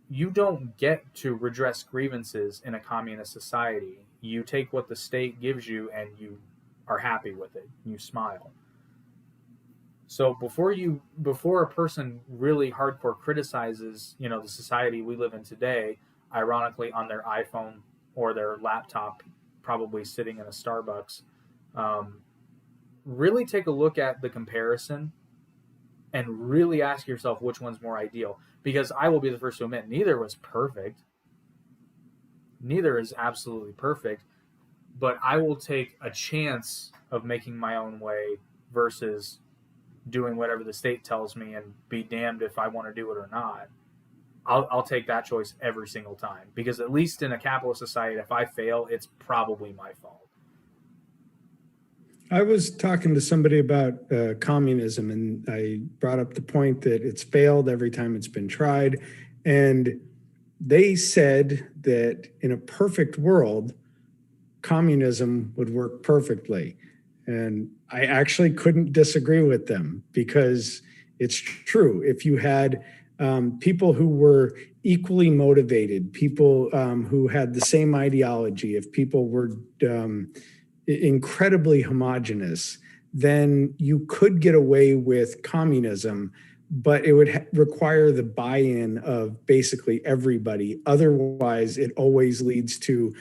You don't get to redress grievances in a communist society. You take what the state gives you and you are happy with it. You smile. So before a person really hardcore criticizes, the society we live in today, ironically on their iPhone or their laptop, probably sitting in a Starbucks, really take a look at the comparison and really ask yourself which one's more ideal. Because I will be the first to admit, neither was perfect. Neither is absolutely perfect. But I will take a chance of making my own way versus doing whatever the state tells me and be damned if I want to do it or not. I'll take that choice every single time. Because at least in a capitalist society, if I fail, it's probably my fault. I was talking to somebody about communism, and I brought up the point that it's failed every time it's been tried. And they said that in a perfect world, communism would work perfectly. And I actually couldn't disagree with them because it's true. If you had people who were equally motivated, people who had the same ideology, if people were incredibly homogenous, then you could get away with communism, but it would require the buy-in of basically everybody. Otherwise, it always leads to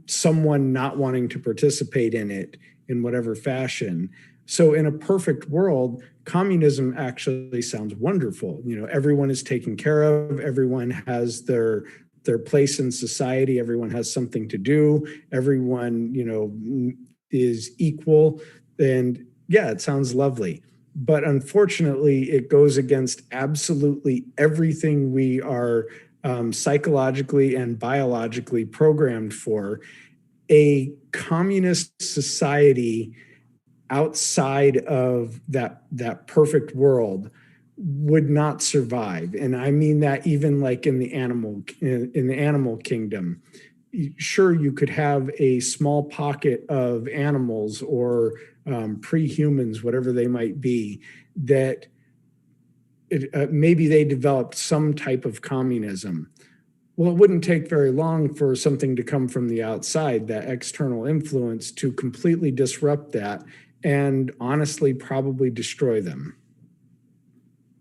someone not wanting to participate in it in whatever fashion. So in a perfect world, communism actually sounds wonderful. Everyone is taken care of. Everyone has their place in society. Everyone has something to do. Everyone, is equal. And yeah, it sounds lovely. But unfortunately, it goes against absolutely everything we are psychologically and biologically programmed for. A communist society outside of that perfect world would not survive. And I mean that even like in the animal kingdom. sure, you could have a small pocket of animals or pre-humans, whatever they might be, that maybe they developed some type of communism. Well, it wouldn't take very long for something to come from the outside, that external influence, to completely disrupt that and honestly probably destroy them.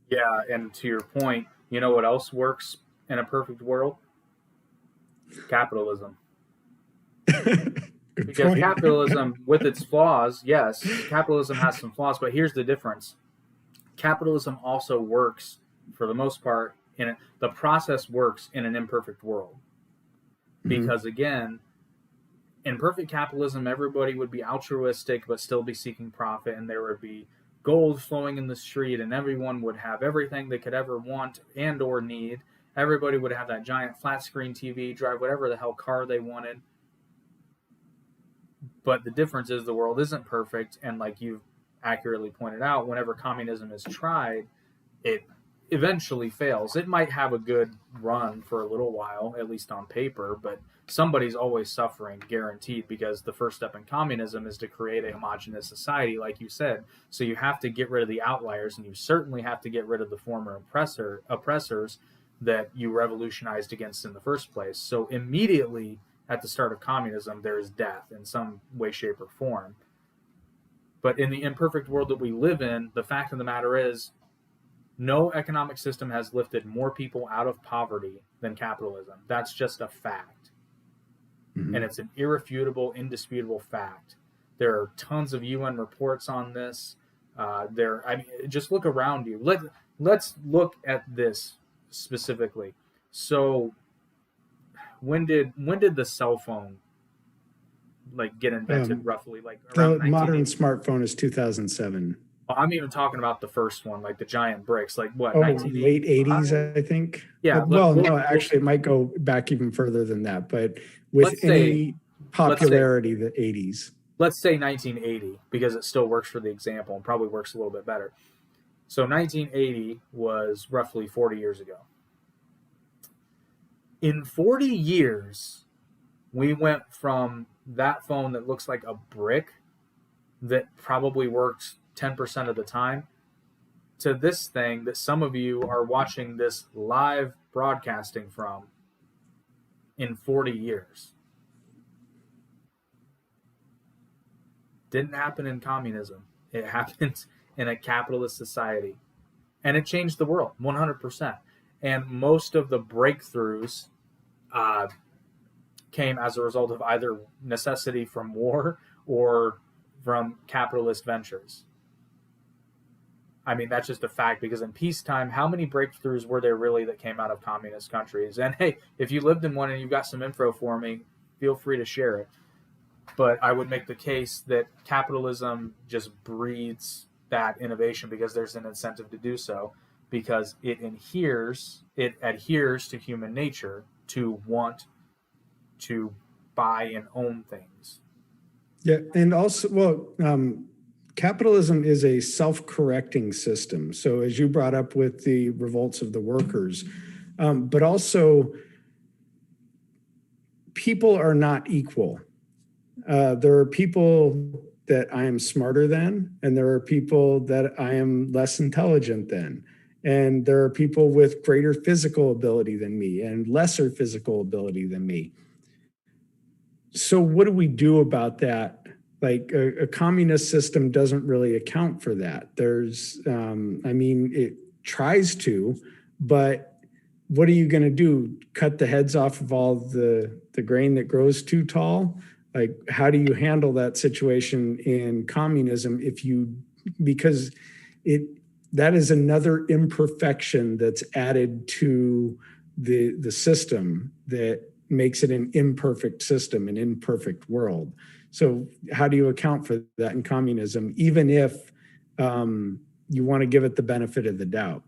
Yeah, and to your point, you know what else works in a perfect world? Capitalism. Good Because point. capitalism, with its flaws, yes, capitalism has some flaws, but here's the difference. Capitalism also works, for the most part, the process works in an imperfect world. Mhm. Because again, in perfect capitalism, everybody would be altruistic but still be seeking profit, and there would be gold flowing in the street, and everyone would have everything they could ever want and or need. Everybody would have that giant flat screen TV, drive whatever the hell car they wanted. But the difference is the world isn't perfect, and like you've accurately pointed out, whenever communism is tried, it eventually fails. It might have a good run for a little while, at least on paper, but somebody's always suffering, guaranteed, because the first step in communism is to create a homogenous society, like you said. So you have to get rid of the outliers, and you certainly have to get rid of the former oppressors that you revolutionized against in the first place. So immediately at the start of communism, there is death in some way, shape, or form. But in the imperfect world that we live in, the fact of the matter is, no economic system has lifted more people out of poverty than capitalism. That's just a fact. Mhm. And it's an irrefutable, indisputable fact. There are tons of UN reports on this. Just look around you. Let's look at this specifically. So, when did the cell phone like get invented? Um, Roughly, like around the modern 1980. smartphone is 2007. I'm even talking about the first one, like the giant bricks. Like what, Oh, late 80s, 1985? I think. Yeah. Well, no, actually, it might go back even further than that, but with Let's say any let's say popularity, the 80s. let's say 1980, because it still works for the example and probably works a little bit better. So 1980 was roughly 40 years ago. In 40 years, we went from that phone that looks like a brick that probably works 10% of the time to this thing that some of you are watching this live broadcasting from in 40 years. Didn't happen in communism. It happened in a capitalist society. And it changed the world 100%. And most of the breakthroughs uh, came as a result of either necessity from war or from capitalist ventures. I mean, that's just a fact, because in peacetime, how many breakthroughs were there really that came out of communist countries? And hey, if you lived in one and you've got some info for me, feel free to share it. But I would make the case that capitalism just breeds that innovation because there's an incentive to do so, because it adheres to human nature to want to buy and own things. Yeah, and also, well, capitalism is a self-correcting system. So, as you brought up with the revolts of the workers, but also people are not equal. There are people that I am smarter than, and there are people that I am less intelligent than. And there are people with greater physical ability than me and lesser physical ability than me. So, what do we do about that? Like a communist system doesn't really account for that. It tries to, but what are you going to do? Cut the heads off of all the grain that grows too tall? Like, how do you handle that situation in communism because it that is another imperfection that's added to the system that makes it an imperfect system, an imperfect world. So how do you account for that in communism, even if you want to give it the benefit of the doubt?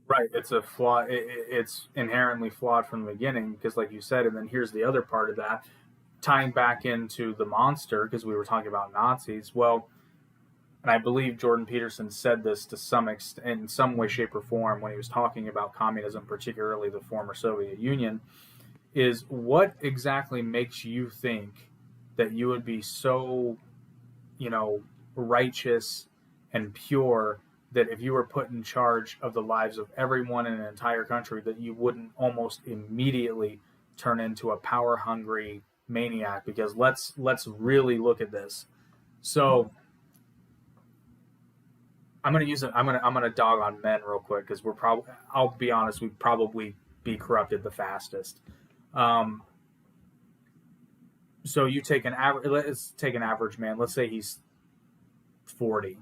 Right. It's a flaw. It's inherently flawed from the beginning because, like you said, and then here's the other part of that, tying back into the monster, because we were talking about Nazis. Well, and I believe Jordan Peterson said this to some extent, in some way, shape, or form, when he was talking about communism, particularly the former Soviet Union. is what exactly makes you think that you would be so, you know, righteous and pure that if you were put in charge of the lives of everyone in an entire country, that you wouldn't almost immediately turn into a power hungry maniac? Because let's really look at this. So I'm gonna dog on men real quick because we're probably, I'll be honest, we'd probably be corrupted the fastest. Um, so you take an average. Let's take an average man. Let's say he's 40.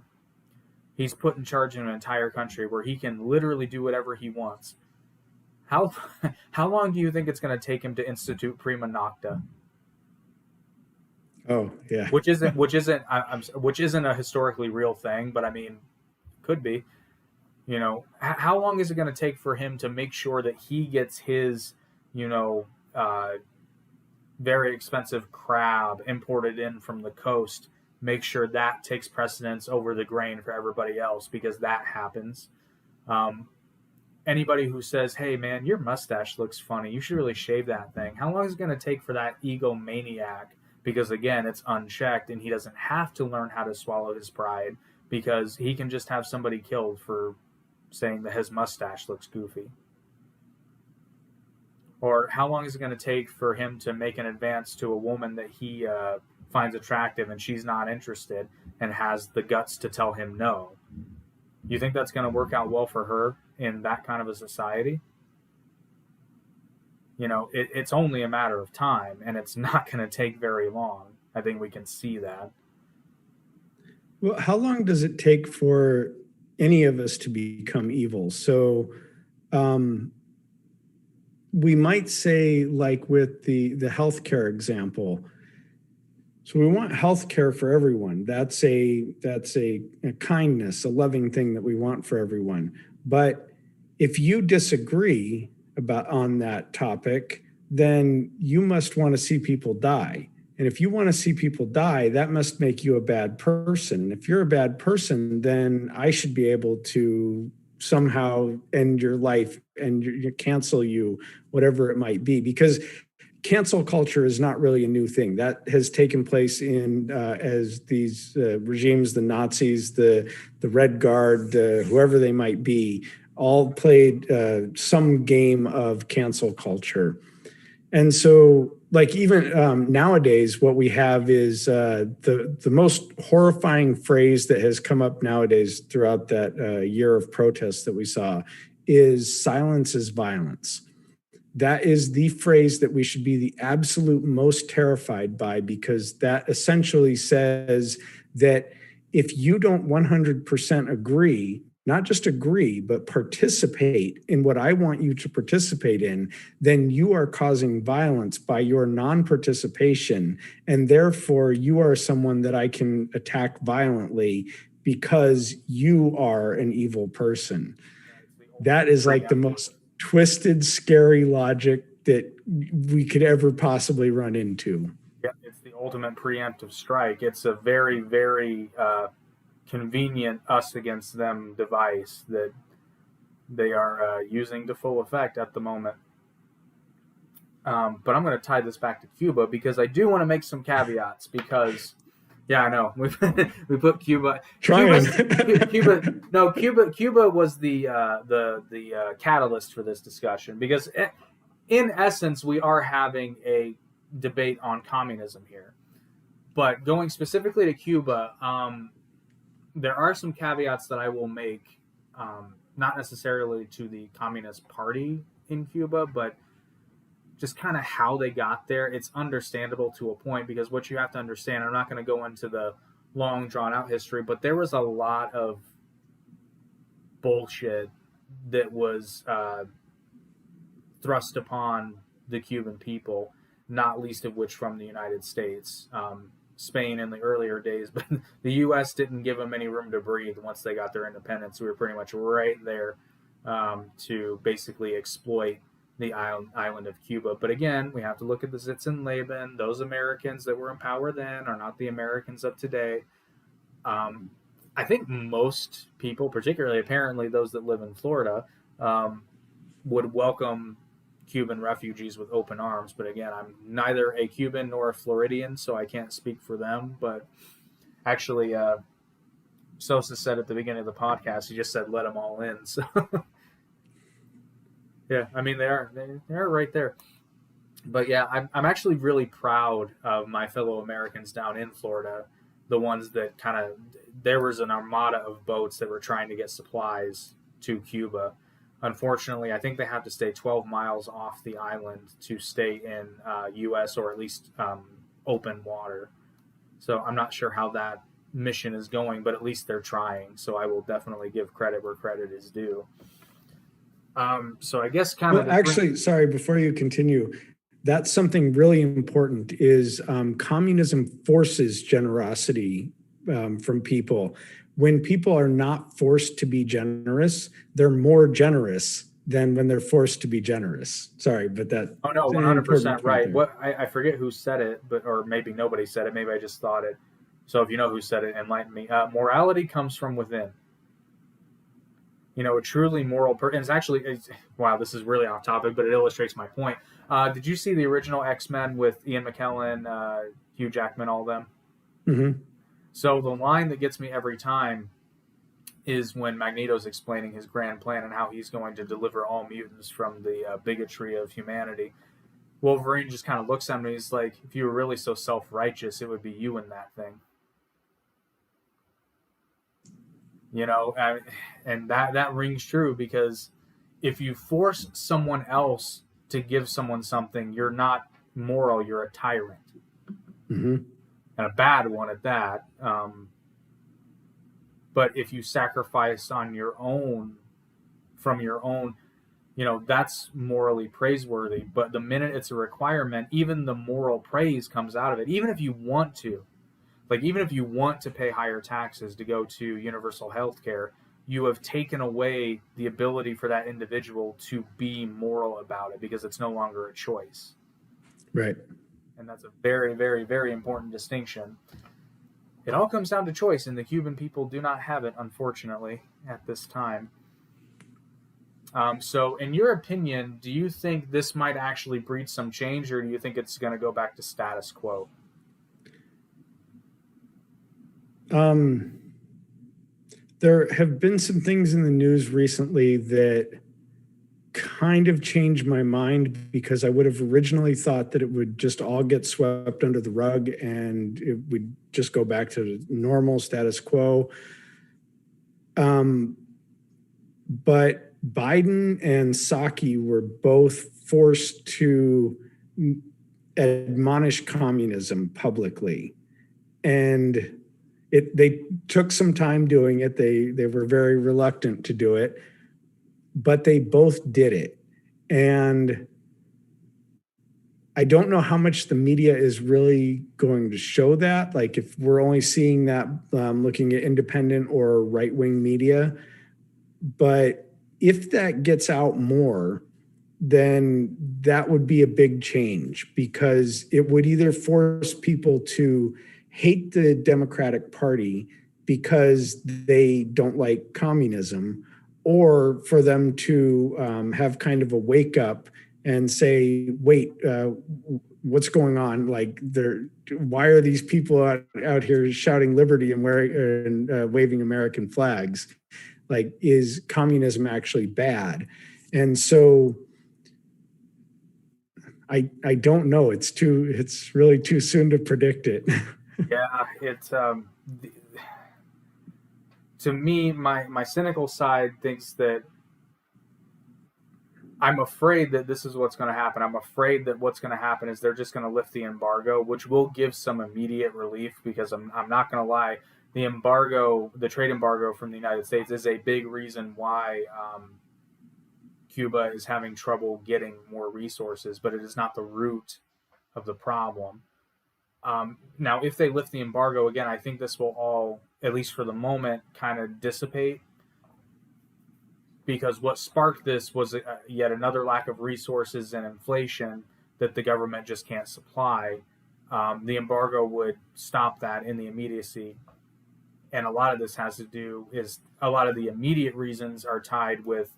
He's put in charge of an entire country where he can literally do whatever he wants. How how long do you think it's going to take him to institute prima nocta? Oh, yeah. Which isn't a historically real thing, but I mean, could be. You know, how long is it going to take for him to make sure that he gets his, you know, very expensive crab imported in from the coast? Make sure that takes precedence over the grain for everybody else, because that happens. Um, Anybody who says, "Hey, man, your mustache looks funny. You should really shave that thing." How long is it going to take for that egomaniac? Because again, it's unchecked, and he doesn't have to learn how to swallow his pride, because he can just have somebody killed for saying that his mustache looks goofy. Or how long is it going to take for him to make an advance to a woman that he finds attractive and she's not interested, and has the guts to tell him no? You think that's going to work out well for her in that kind of a society? You know, it's only a matter of time, and it's not going to take very long. I think we can see that. Well, how long does it take for any of us to become evil? So, um, we might say, like with the healthcare example, so we want healthcare for everyone. That's a kindness, a loving thing that we want for everyone. But if you disagree about on that topic, then you must want to see people die. And if you want to see people die, that must make you a bad person. If you're a bad person, then I should be able to somehow end your life and cancel you, whatever it might be. Because cancel culture is not really a new thing. That has taken place in as these regimes, the Nazis, the Red Guard, whoever they might be, all played some game of cancel culture. And so, like even nowadays, what we have is the most horrifying phrase that has come up nowadays throughout that year of protests that we saw is "silence is violence." That is the phrase that we should be the absolute most terrified by, because that essentially says that if you don't 100% agree, not just agree, but participate in what I want you to participate in, then you are causing violence by your non participation. And therefore, you are someone that I can attack violently because you are an evil person. That is like the most twisted, scary logic that we could ever possibly run into. Yeah, it's the ultimate preemptive strike. It's a very, very convenient us against them device that they are using to full effect at the moment. But I'm going to tie this back to Cuba, because I do want to make some caveats. Because, yeah, I know we put Cuba. Trying. Cuba was the catalyst for this discussion, because in essence we are having a debate on communism here. But going specifically to Cuba, there are some caveats that I will make, not necessarily to the Communist Party in Cuba, but just kind of how they got there. It's understandable to a point, because what you have to understand, I'm not going to go into the long drawn out history, but there was a lot of bullshit that was thrust upon the Cuban people, not least of which from the United States. Spain in the earlier days, but the U.S. didn't give them any room to breathe once they got their independence. We were pretty much right there to basically exploit the island of Cuba. But again, we have to look at the Zits and Laban. Those Americans that were in power then are not the Americans of today. I think most people, particularly apparently those that live in Florida, would welcome Cuban refugees with open arms. But again, I'm neither a Cuban nor a Floridian, so I can't speak for them. But actually, Sosa said at the beginning of the podcast, he just said, let them all in. So, yeah, I mean, they're right there. But yeah, I'm actually really proud of my fellow Americans down in Florida, the ones that kind of, there was an armada of boats that were trying to get supplies to Cuba. Unfortunately, I think they have to stay 12 miles off the island to stay in U.S. or at least open water. So I'm not sure how that mission is going, but at least they're trying. So I will definitely give credit where credit is due. So I guess kind of actually, sorry, before you continue, that's something really important is communism forces generosity from people. When people are not forced to be generous, they're more generous than when they're forced to be generous. Sorry, but that. Oh no, 100% right. What I forget who said it, but or maybe nobody said it. Maybe I just thought it. So if you know who said it, enlighten me. Morality comes from within. You know, a truly moral person. It's actually, wow, this is really off topic, but it illustrates my point. Did you see the original X-Men with Ian McKellen, Hugh Jackman, all of them? Mm-hmm. So the line that gets me every time is when Magneto's explaining his grand plan and how he's going to deliver all mutants from the bigotry of humanity. Wolverine just kind of looks at him and he's like, if you were really so self-righteous, it would be you in that thing. You know, and that rings true, because if you force someone else to give someone something, you're not moral, you're a tyrant. Mm-hmm. And a bad one at that. But if you sacrifice on your own, from your own, you know, that's morally praiseworthy. But the minute it's a requirement, even the moral praise comes out of it. Even if you want to. Like, even if you want to pay higher taxes to go to universal health care, you have taken away the ability for that individual to be moral about it, because it's no longer a choice. Right. And that's a very, very, very important distinction. It all comes down to choice, and the Cuban people do not have it, unfortunately, at this time. So, in your opinion, do you think this might actually breed some change, or do you think it's going to go back to status quo? There have been some things in the news recently that kind of changed my mind, because I would have originally thought that it would just all get swept under the rug and it would just go back to normal status quo. But Biden and Psaki were both forced to admonish communism publicly. And they took some time doing it. They were very reluctant to do it, but they both did it. And I don't know how much the media is really going to show that. Like, if we're only seeing that looking at independent or right-wing media. But if that gets out more, then that would be a big change, because it would either force people to hate the Democratic Party because they don't like communism, or for them to have kind of a wake up and say, wait, what's going on? Like, why are these people out here shouting liberty and waving American flags? Like, is communism actually bad? And so I don't know. It's really too soon to predict it. Yeah, it's to me, my cynical side thinks that I'm afraid that this is what's going to happen. I'm afraid that what's going to happen is they're just going to lift the embargo, which will give some immediate relief, because I'm not going to lie, the trade embargo from the United States is a big reason why Cuba is having trouble getting more resources, but it is not the root of the problem. Now, if they lift the embargo again, I think this will all, at least for the moment, kind of dissipate, because what sparked this was yet another lack of resources and inflation that the government just can't supply. The embargo would stop that in the immediacy. And a lot of this has to do is a lot of the immediate reasons are tied with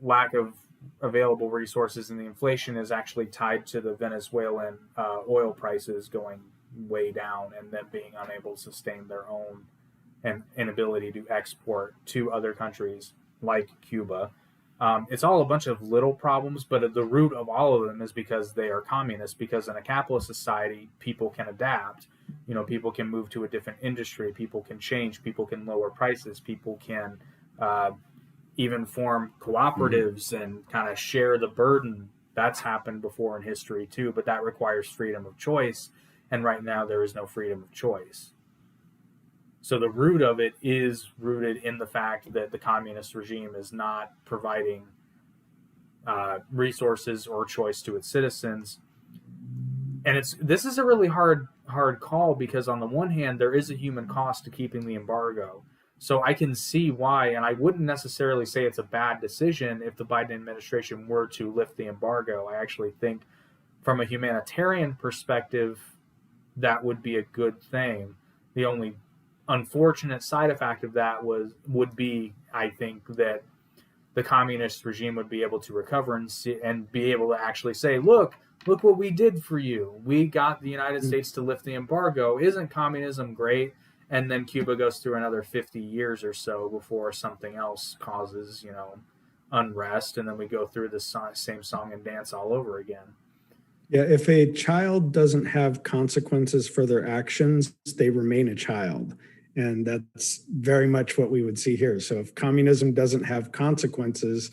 lack of available resources, and the inflation is actually tied to the Venezuelan oil prices going way down and them being unable to sustain their own and inability to export to other countries like Cuba. It's all a bunch of little problems, but at the root of all of them is because they are communist. Because in a capitalist society, people can adapt. People can move to a different industry. People can change. People can lower prices. People can even form cooperatives and kind of share the burden. That's happened before in history too, but that requires freedom of choice. And right now, there is no freedom of choice. So the root of it is rooted in the fact that the communist regime is not providing resources or choice to its citizens. And this is a really hard call, because on the one hand, there is a human cost to keeping the embargo. So I can see why, and I wouldn't necessarily say it's a bad decision if the Biden administration were to lift the embargo. I actually think from a humanitarian perspective, that would be a good thing. The only unfortunate side effect of that would be, I think, that the communist regime would be able to recover and be able to actually say, look what we did for you. We got the United States to lift the embargo. Isn't communism great? And then Cuba goes through another 50 years or so before something else causes, unrest. And then we go through the same song and dance all over again. Yeah, if a child doesn't have consequences for their actions, they remain a child. And that's very much what we would see here. So if communism doesn't have consequences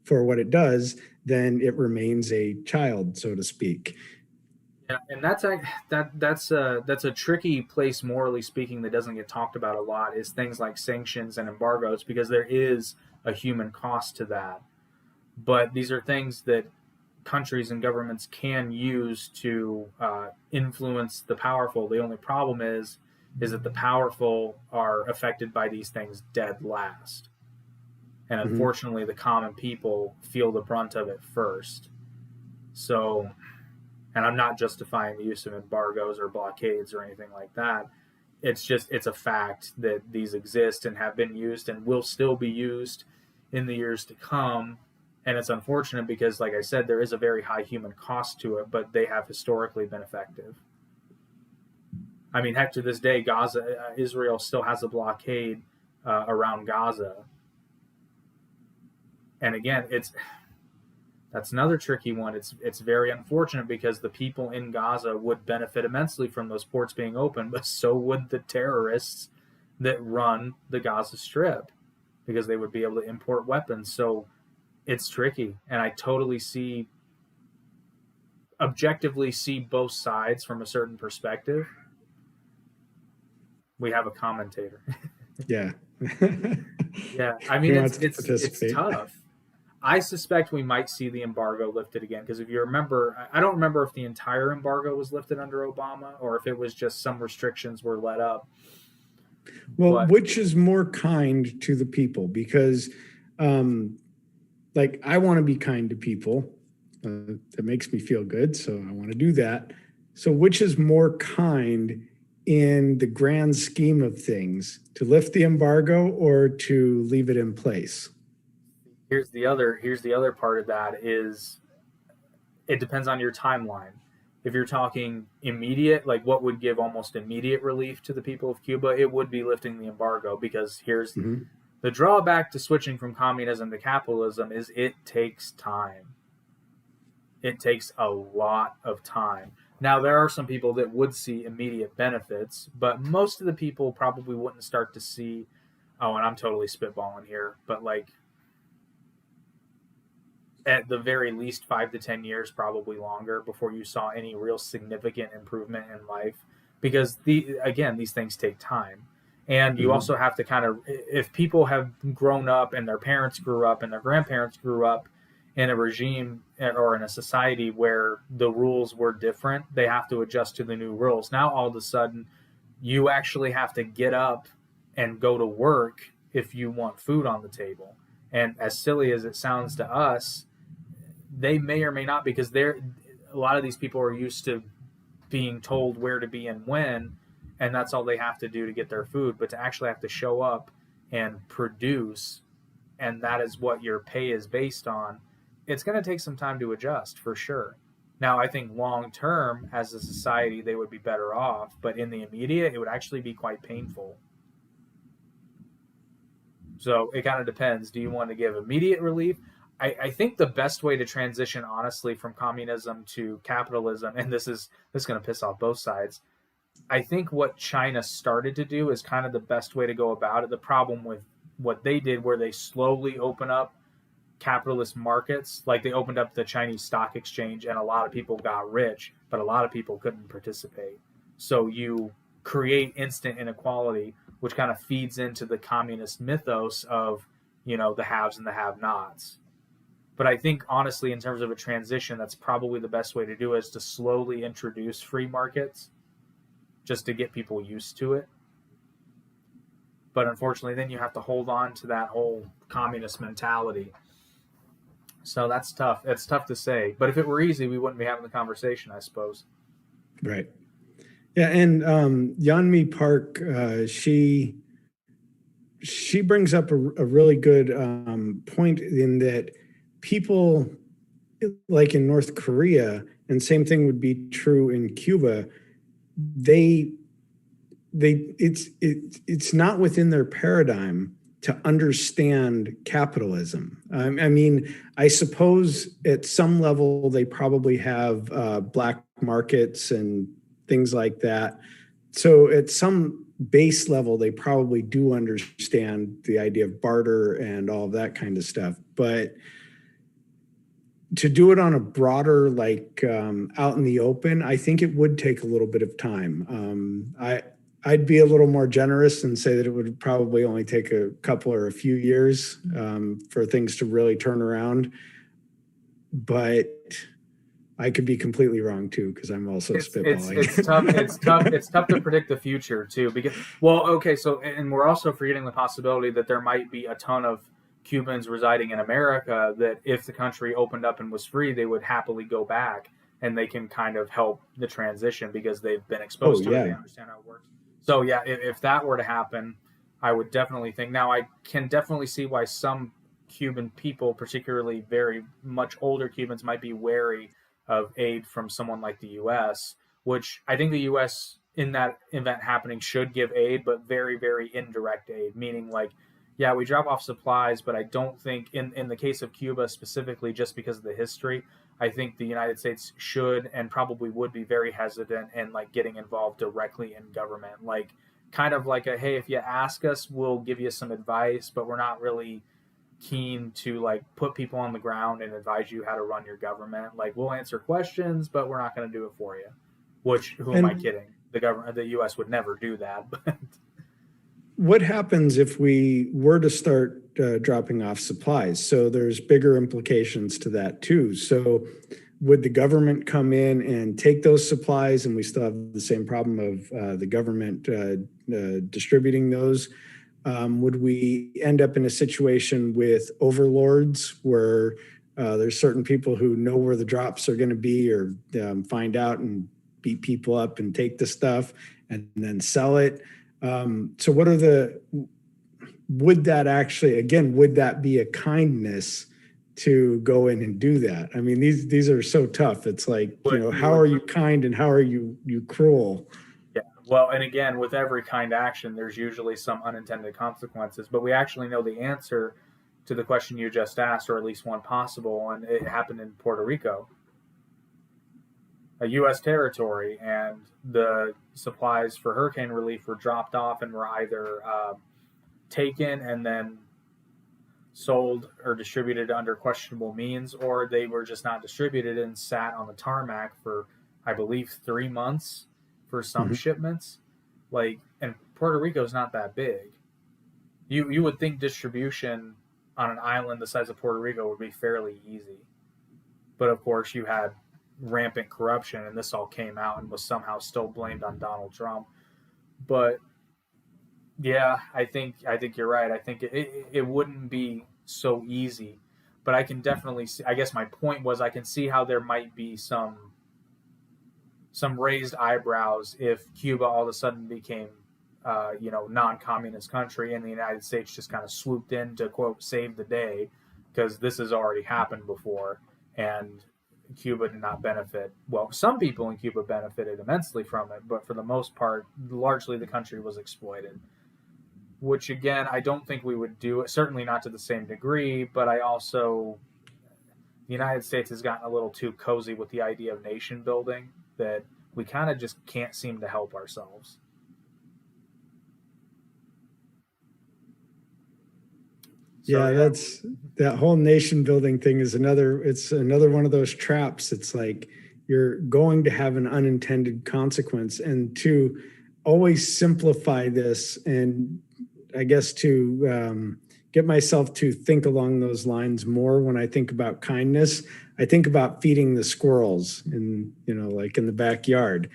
for what it does, then it remains a child, so to speak. Yeah, and that's a tricky place, morally speaking, that doesn't get talked about a lot, is things like sanctions and embargoes, because there is a human cost to that. But these are things that countries and governments can use to influence the powerful. The only problem is that the powerful are affected by these things dead last. And unfortunately, the common people feel the brunt of it first. So, and I'm not justifying the use of embargoes or blockades or anything like that. It's a fact that these exist and have been used and will still be used in the years to come. And it's unfortunate because, like I said, there is a very high human cost to it, but they have historically been effective. I mean, heck, to this day, Israel still has a blockade around Gaza. And again, that's another tricky one. It's very unfortunate because the people in Gaza would benefit immensely from those ports being open, but so would the terrorists that run the Gaza Strip, because they would be able to import weapons. So it's tricky, and I totally objectively see both sides from a certain perspective. We have a commentator. Yeah. Yeah. I mean, it's tough. I suspect we might see the embargo lifted again, because if you remember, I don't remember if the entire embargo was lifted under Obama or if it was just some restrictions were let up. Well, which is more kind to the people? Because, I want to be kind to people. That makes me feel good, so I want to do that. So which is more kind in the grand scheme of things, to lift the embargo or to leave it in place? Here's the other part of that is it depends on your timeline. If you're talking immediate, like what would give almost immediate relief to the people of Cuba, it would be lifting the embargo, because here's the drawback to switching from communism to capitalism is it takes time. It takes a lot of time. Now, there are some people that would see immediate benefits, but most of the people probably wouldn't start to see, and I'm totally spitballing here, but at the very least 5 to 10 years, probably longer, before you saw any real significant improvement in life, because these things take time. And you also have to kind of, if people have grown up and their parents grew up and their grandparents grew up in a regime or in a society where the rules were different, they have to adjust to the new rules. Now, all of a sudden, you actually have to get up and go to work if you want food on the table. And as silly as it sounds to us, they may or may not, because a lot of these people are used to being told where to be and when, and that's all they have to do to get their food. But to actually have to show up and produce, and that is what your pay is based on, it's going to take some time to adjust for sure. Now, I think long term, as a society, they would be better off, but in the immediate, it would actually be quite painful. So it kind of depends. Do you want to give immediate relief? I think the best way to transition, honestly, from communism to capitalism, and this is going to piss off both sides. I think what China started to do is kind of the best way to go about it. The problem with what they did, where they slowly open up capitalist markets, like they opened up the Chinese stock exchange, and a lot of people got rich, but a lot of people couldn't participate. So you create instant inequality, which kind of feeds into the communist mythos of, the haves and the have-nots. But I think, honestly, in terms of a transition, that's probably the best way to do it, is to slowly introduce free markets just to get people used to it. But unfortunately, then you have to hold on to that whole communist mentality. So that's tough. It's tough to say. But if it were easy, we wouldn't be having the conversation, I suppose. Right. Yeah, and Yeonmi Park, she brings up a really good point, in that people like in North Korea, and same thing would be true in Cuba, it's not within their paradigm to understand capitalism. I mean, I suppose at some level they probably have black markets and things like that. So at some base level, they probably do understand the idea of barter and all of that kind of stuff. But to do it on a broader, like out in the open, I think it would take a little bit of time. I'd be a little more generous and say that it would probably only take a couple or a few years for things to really turn around. But I could be completely wrong too, because I'm also spitballing. It's tough. It's tough to predict the future too, because okay. So, and we're also forgetting the possibility that there might be a ton of Cubans residing in America that, if the country opened up and was free, they would happily go back, and they can kind of help the transition because they've been exposed to it. They understand how it works. So yeah, if that were to happen, I would definitely think. Now, I can definitely see why some Cuban people, particularly very much older Cubans, might be wary of aid from someone like the U.S., which I think the U.S., in that event happening, should give aid, but very, very indirect aid, meaning like, yeah, we drop off supplies, but I don't think, in the case of Cuba specifically, just because of the history, I think the United States should and probably would be very hesitant in like getting involved directly in government. Like, kind of like hey, if you ask us, we'll give you some advice, but we're not really keen to like put people on the ground and advise you how to run your government. Like, we'll answer questions, but we're not going to do it for you. Which, who am I kidding? The U.S. would never do that. But what happens if we were to start dropping off supplies? So there's bigger implications to that too. So would the government come in and take those supplies, and we still have the same problem of the government distributing those? Would we end up in a situation with overlords where there's certain people who know where the drops are going to be, or find out and beat people up and take the stuff and then sell it? So would that be a kindness to go in and do that? I mean, these are so tough. It's like, how are you kind and how are you cruel? Yeah. Well, and again, with every kind action, there's usually some unintended consequences, but we actually know the answer to the question you just asked, or at least one possible, and it happened in Puerto Rico, a U.S. territory, and the supplies for hurricane relief were dropped off and were either taken and then sold or distributed under questionable means, or they were just not distributed and sat on the tarmac for, I believe, 3 months for some shipments. Like, and Puerto Rico is not that big. You would think distribution on an island the size of Puerto Rico would be fairly easy. But of course, you had rampant corruption, and this all came out and was somehow still blamed on Donald Trump. But yeah, I think you're right. I think it wouldn't be so easy, but I can definitely see, I guess my point was, I can see how there might be some raised eyebrows if Cuba all of a sudden became non-communist country, and the United States just kind of swooped in to, quote, save the day, because this has already happened before, and Cuba did not benefit. Well, some people in Cuba benefited immensely from it, but for the most part, largely the country was exploited. Which again, I don't think we would do it. Certainly not to the same degree, but I also, the United States has gotten a little too cozy with the idea of nation building that we kind of just can't seem to help ourselves. Yeah, that's that whole nation building thing is it's another one of those traps. It's like you're going to have an unintended consequence. And to always simplify this, and I guess to get myself to think along those lines more when I think about kindness, I think about feeding the squirrels in, like in the backyard.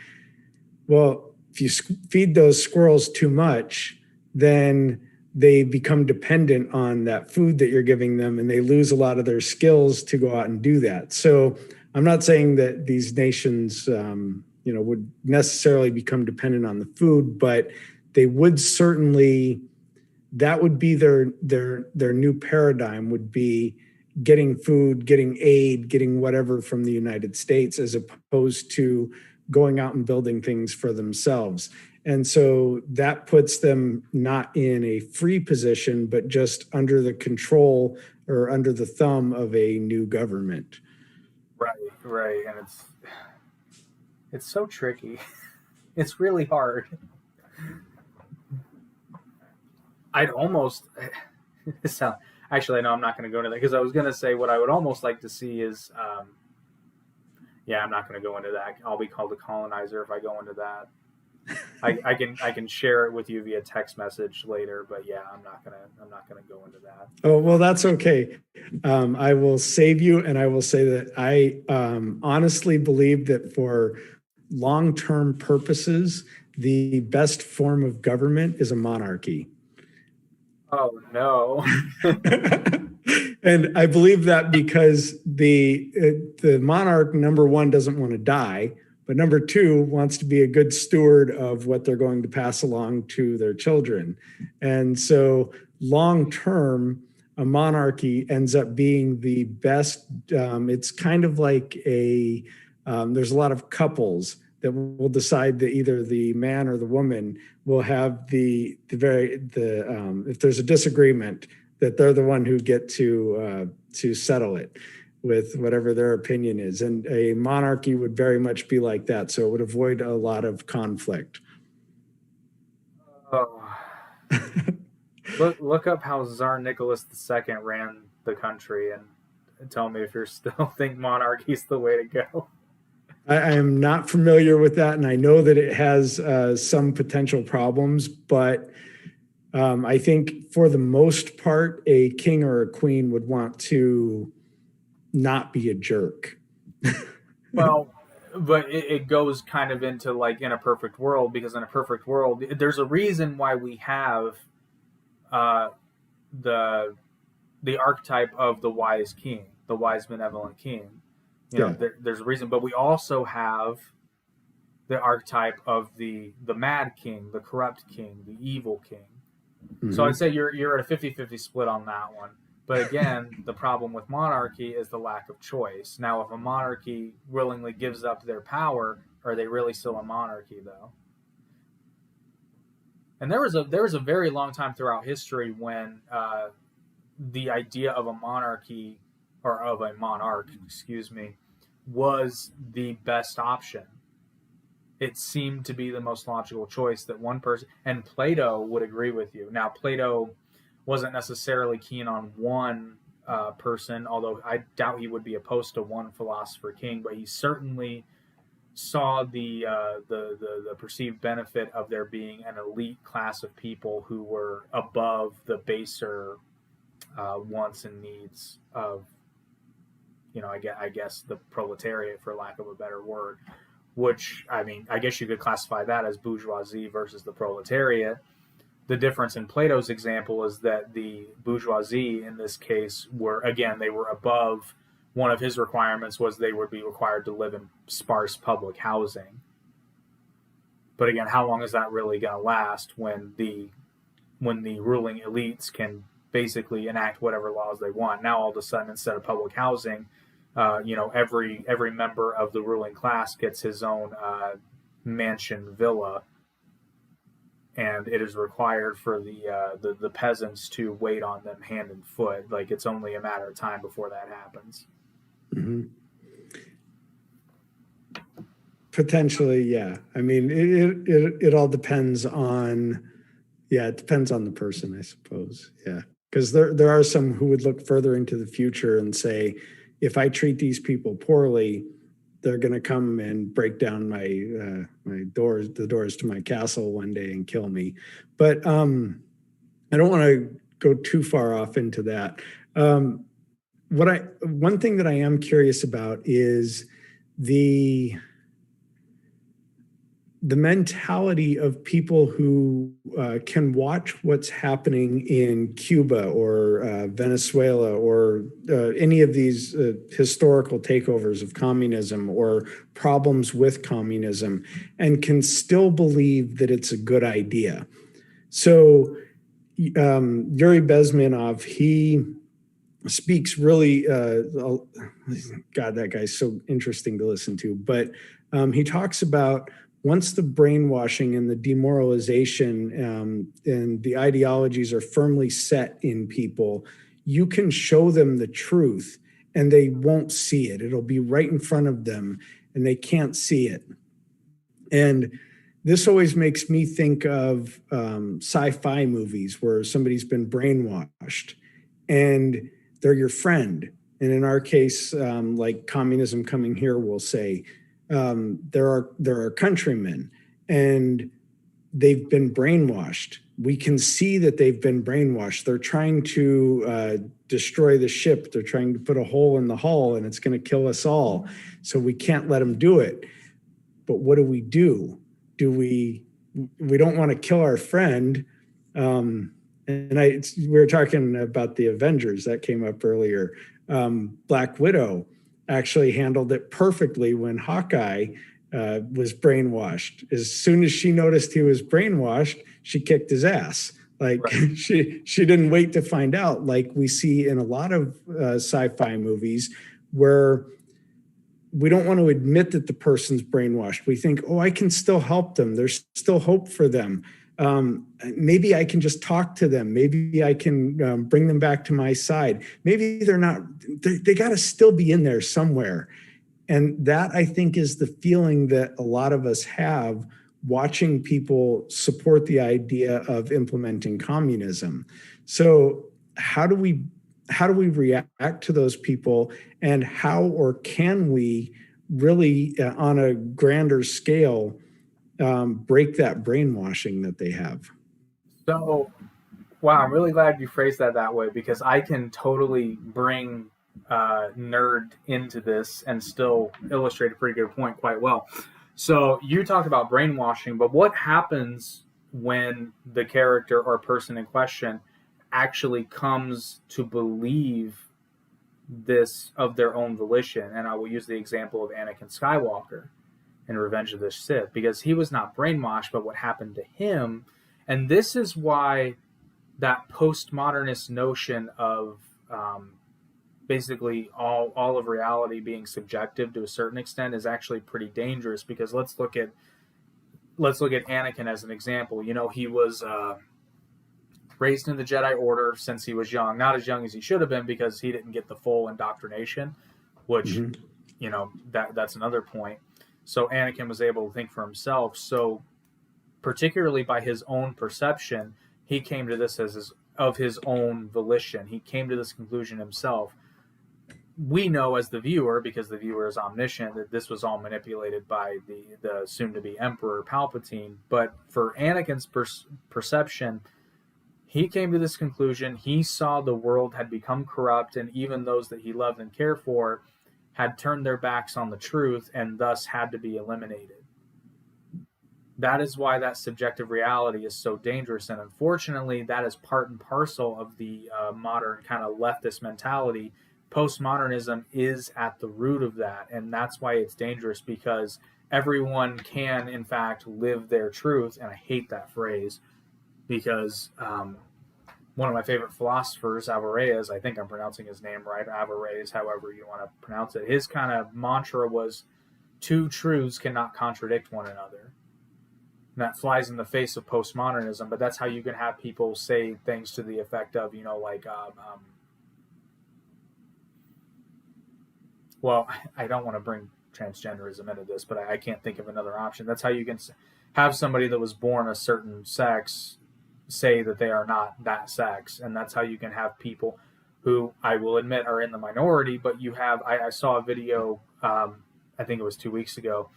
Well, if you feed those squirrels too much, then they become dependent on that food that you're giving them, and they lose a lot of their skills to go out and do that. So I'm not saying that these nations, would necessarily become dependent on the food, but they would certainly, that would be their new paradigm, would be getting food, getting aid, getting whatever from the United States, as opposed to going out and building things for themselves. And so that puts them not in a free position, but just under the control or under the thumb of a new government. Right, and it's so tricky. It's really hard. I'd almost actually, no, I'm not going to go into that, because I was going to say what I would almost like to see is, I'm not going to go into that. I'll be called a colonizer if I go into that. I can share it with you via text message later, but yeah, I'm not gonna go into that. Oh, well, that's okay. I will save you, and I will say that I honestly believe that for long-term purposes, the best form of government is a monarchy. Oh no. And I believe that because the monarch, number one, doesn't want to die, but number two, wants to be a good steward of what they're going to pass along to their children. And so long term, a monarchy ends up being the best. It's kind of like there's a lot of couples that will decide that either the man or the woman will have if there's a disagreement, that they're the one who get to settle it with whatever their opinion is. And a monarchy would very much be like that. So it would avoid a lot of conflict. Oh. Look up how Tsar Nicholas II ran the country and tell me if you still think monarchy's the way to go. I am not familiar with that, and I know that it has some potential problems, but I think for the most part, a king or a queen would want to not be a jerk. Well, but it goes kind of into like in a perfect world, because in a perfect world, there's a reason why we have the archetype of the wise king, the wise benevolent king. There's a reason, but we also have the archetype of the mad king, the corrupt king, the evil king. Mm-hmm. So I'd say you're at a 50-50 split on that one. But again, the problem with monarchy is the lack of choice. Now, if a monarchy willingly gives up their power, are they really still a monarchy, though? And there was a very long time throughout history when the idea of a monarchy, or of a monarch, was the best option. It seemed to be the most logical choice, that one person, and Plato would agree with you. Now, Plato wasn't necessarily keen on one person, although I doubt he would be opposed to one philosopher king, but he certainly saw the perceived benefit of there being an elite class of people who were above the baser wants and needs of, I guess the proletariat, for lack of a better word, which, I mean, I guess you could classify that as bourgeoisie versus the proletariat. The difference in Plato's example is that the bourgeoisie in this case they were above. One of his requirements was they would be required to live in sparse public housing. But again, how long is that really going to last when the ruling elites can basically enact whatever laws they want. Now all of a sudden, instead of public housing, every member of the ruling class gets his own mansion villa, and it is required for the peasants to wait on them hand and foot. Like, it's only a matter of time before that happens. Mm-hmm. Potentially, yeah. I mean, it all depends on, it depends on the person, I suppose. Yeah, because there are some who would look further into the future and say, if I treat these people poorly, they're going to come and break down the doors to my castle one day and kill me. But I don't want to go too far off into that. One thing that I am curious about is the mentality of people who can watch what's happening in Cuba or Venezuela or any of these historical takeovers of communism or problems with communism and can still believe that it's a good idea. So Yuri Bezmenov, he speaks really, God, that guy's so interesting to listen to, but he talks about once the brainwashing and the demoralization and the ideologies are firmly set in people, you can show them the truth and they won't see it. It'll be right in front of them and they can't see it. And this always makes me think of sci-fi movies where somebody's been brainwashed and they're your friend. And in our case, like Communism Coming Here will say, there are countrymen and they've been brainwashed. We can see that they've been brainwashed. They're trying to destroy the ship. They're trying to put a hole in the hull and it's going to kill us all. So we can't let them do it. But what do? We don't want to kill our friend. And we were talking about the Avengers that came up earlier. Black Widow actually handled it perfectly when Hawkeye was brainwashed. As soon as she noticed he was brainwashed, she kicked his ass. Like, right. she didn't wait to find out, like we see in a lot of sci-fi movies where we don't want to admit that the person's brainwashed. We think, oh, I can still help them. There's still hope for them. Maybe I can just talk to them. Maybe I can bring them back to my side. Maybe they're not, they got to still be in there somewhere. And that, I think, is the feeling that a lot of us have watching people support the idea of implementing communism. So how do we react to those people, and how or can we really on a grander scale break that brainwashing that they have? So, wow, I'm really glad you phrased that way, because I can totally bring nerd into this and still illustrate a pretty good point quite well. So you talked about brainwashing, but what happens when the character or person in question actually comes to believe this of their own volition? And I will use the example of Anakin Skywalker in Revenge of the Sith, because he was not brainwashed, but what happened to him. And this is why that postmodernist notion of basically all of reality being subjective to a certain extent is actually pretty dangerous. Because let's look at Anakin as an example. You know, he was raised in the Jedi Order since he was young, not as young as he should have been, because he didn't get the full indoctrination, which you know, that's another point. So Anakin was able to think for himself. So particularly by his own perception, he came to this of his own volition. He came to this conclusion himself. We know as the viewer, because the viewer is omniscient, that this was all manipulated by the soon-to-be Emperor Palpatine. But for Anakin's perception, he came to this conclusion. He saw the world had become corrupt, and even those that he loved and cared for had turned their backs on the truth and thus had to be eliminated. That is why that subjective reality is so dangerous. And unfortunately, that is part and parcel of the modern kind of leftist mentality. Postmodernism is at the root of that. And that's why it's dangerous, because everyone can, in fact, live their truth. And I hate that phrase, because one of my favorite philosophers, Averroes, I think I'm pronouncing his name right, Averroes, however you want to pronounce it, his kind of mantra was, two truths cannot contradict one another. And that flies in the face of postmodernism, but that's how you can have people say things to the effect of, like, well, I don't want to bring transgenderism into this, but I can't think of another option. That's how you can have somebody that was born a certain sex say that they are not that sex. And that's how you can have people who, I will admit, are in the minority, but you have, I saw a video, I think it was 2 weeks ago,